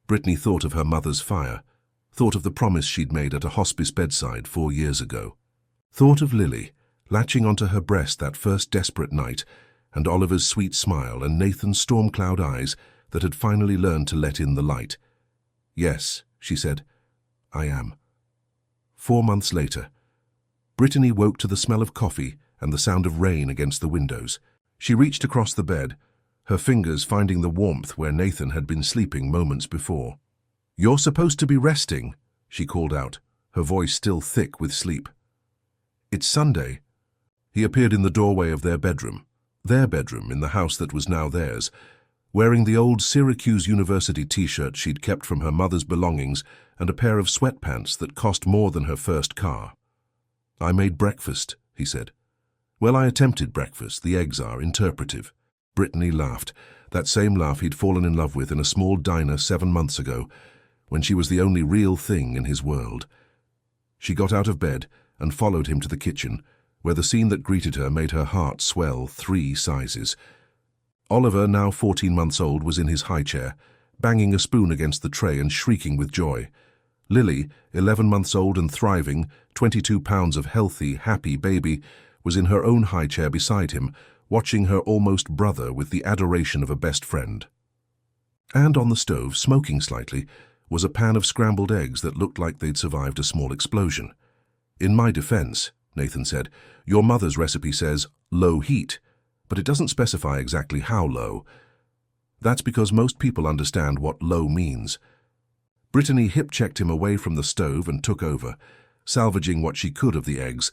[SPEAKER 1] Brittany thought of her mother's fire, thought of the promise she'd made at a hospice bedside 4 years ago, thought of Lily, latching onto her breast that first desperate night, and Oliver's sweet smile and Nathan's storm-cloud eyes that had finally learned to let in the light. Yes, she said, I am. 4 months later, Brittany woke to the smell of coffee and the sound of rain against the windows. She reached across the bed, her fingers finding the warmth where Nathan had been sleeping moments before. You're supposed to be resting, she called out, her voice still thick with sleep. It's Sunday. He appeared in the doorway of their bedroom in the house that was now theirs, wearing the old Syracuse University t-shirt she'd kept from her mother's belongings and a pair of sweatpants that cost more than her first car. I made breakfast, he said. Well, I attempted breakfast. The eggs are interpretive. Brittany laughed, that same laugh he'd fallen in love with in a small diner 7 months ago, when she was the only real thing in his world. She got out of bed and followed him to the kitchen, where the scene that greeted her made her heart swell 3 sizes. Oliver, now 14 months old, was in his high chair, banging a spoon against the tray and shrieking with joy. Lily, 11 months old and thriving, 22 pounds of healthy, happy baby, was in her own high chair beside him, watching her almost brother with the adoration of a best friend. And on the stove, smoking slightly, was a pan of scrambled eggs that looked like they'd survived a small explosion. "In my defense," Nathan said, "your mother's recipe says low heat, but it doesn't specify exactly how low. That's because most people understand what low means." Brittany hip-checked him away from the stove and took over, salvaging what she could of the eggs,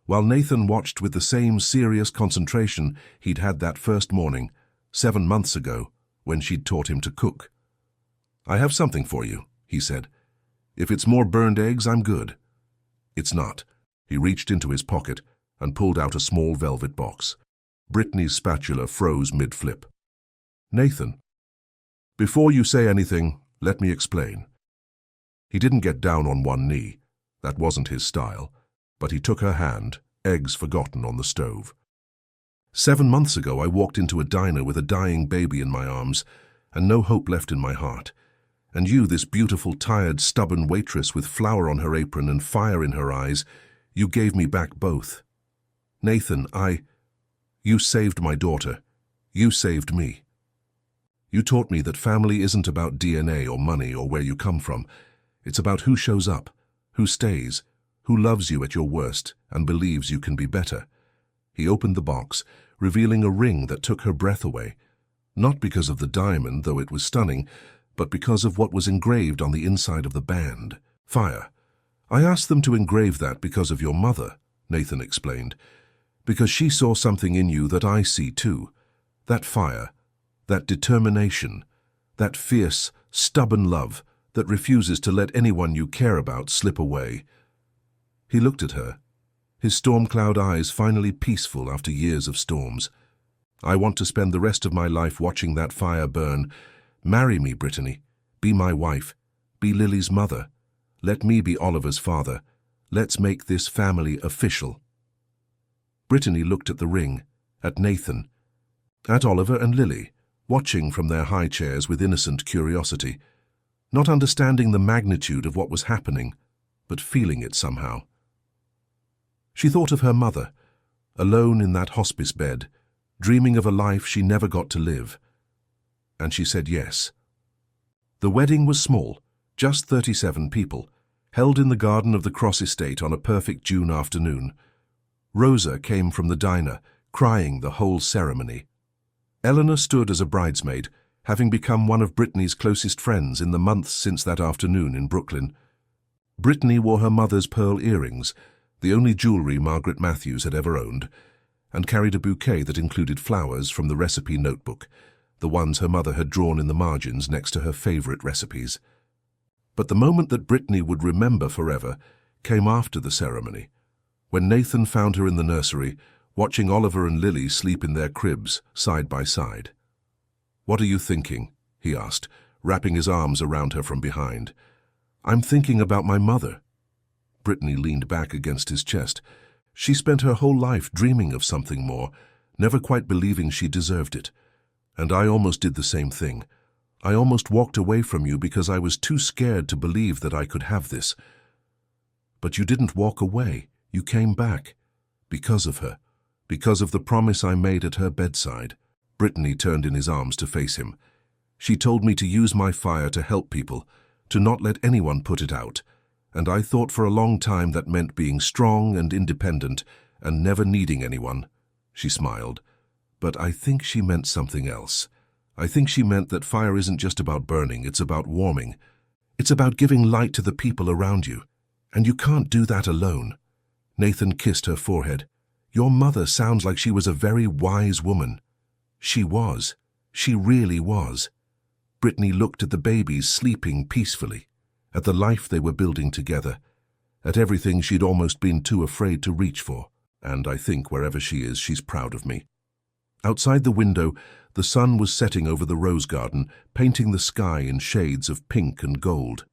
[SPEAKER 1] while Nathan watched with the same serious concentration he'd had that first morning, 7 months ago, when she'd taught him to cook. "I have something for you," he said. "If it's more burned eggs, I'm good." "It's not." He reached into his pocket and pulled out a small velvet box. Brittany's spatula froze mid-flip. "Nathan, before you say anything, let me explain." He didn't get down on one knee. That wasn't his style. But he took her hand, eggs forgotten on the stove. 7 months ago, I walked into a diner with a dying baby in my arms and no hope left in my heart. And you, this beautiful, tired, stubborn waitress with flour on her apron and fire in her eyes, you gave me back both. Nathan, you saved my daughter. You saved me. You taught me that family isn't about DNA or money or where you come from. It's about who shows up, who stays, who loves you at your worst and believes you can be better. He opened the box, revealing a ring that took her breath away. Not because of the diamond, though it was stunning, but because of what was engraved on the inside of the band. Fire. I asked them to engrave that because of your mother, Nathan explained. Because she saw something in you that I see too. That fire, that determination, that fierce, stubborn love that refuses to let anyone you care about slip away. He looked at her, his storm cloud eyes finally peaceful after years of storms. I want to spend the rest of my life watching that fire burn. Marry me, Brittany. Be my wife. Be Lily's mother. Let me be Oliver's father. Let's make this family official. Brittany looked at the ring, at Nathan, at Oliver and Lily, watching from their high chairs with innocent curiosity, not understanding the magnitude of what was happening, but feeling it somehow. She thought of her mother, alone in that hospice bed, dreaming of a life she never got to live. And she said yes. The wedding was small, just 37 people, held in the garden of the Cross estate on a perfect June afternoon. Rosa came from the diner, crying the whole ceremony. Eleanor stood as a bridesmaid, having become one of Brittany's closest friends in the months since that afternoon in Brooklyn. Brittany wore her mother's pearl earrings, the only jewelry Margaret Matthews had ever owned, and carried a bouquet that included flowers from the recipe notebook, the ones her mother had drawn in the margins next to her favorite recipes. But the moment that Brittany would remember forever came after the ceremony, when Nathan found her in the nursery, watching Oliver and Lily sleep in their cribs, side by side. "What are you thinking?" he asked, wrapping his arms around her from behind. "I'm thinking about my mother." Brittany leaned back against his chest. She spent her whole life dreaming of something more, never quite believing she deserved it. And I almost did the same thing. I almost walked away from you because I was too scared to believe that I could have this. But you didn't walk away. You came back. Because of her. Because of the promise I made at her bedside. Brittany turned in his arms to face him. She told me to use my fire to help people, to not let anyone put it out. And I thought for a long time that meant being strong and independent and never needing anyone. She smiled. But I think she meant something else. I think she meant that fire isn't just about burning, it's about warming. It's about giving light to the people around you. And you can't do that alone. Nathan kissed her forehead. Your mother sounds like she was a very wise woman. She was. She really was. Brittany looked at the babies sleeping peacefully, at the life they were building together, at everything she'd almost been too afraid to reach for. And I think wherever she is, she's proud of me. Outside the window, the sun was setting over the rose garden, painting the sky in shades of pink and gold.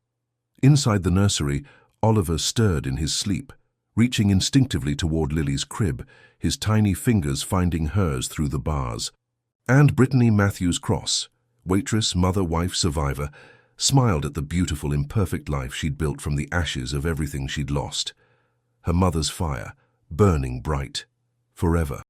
[SPEAKER 1] Inside the nursery, Oliver stirred in his sleep, reaching instinctively toward Lily's crib, his tiny fingers finding hers through the bars. And Brittany Matthews Cross, waitress, mother, wife, survivor, smiled at the beautiful, imperfect life she'd built from the ashes of everything she'd lost. Her mother's fire, burning bright, forever.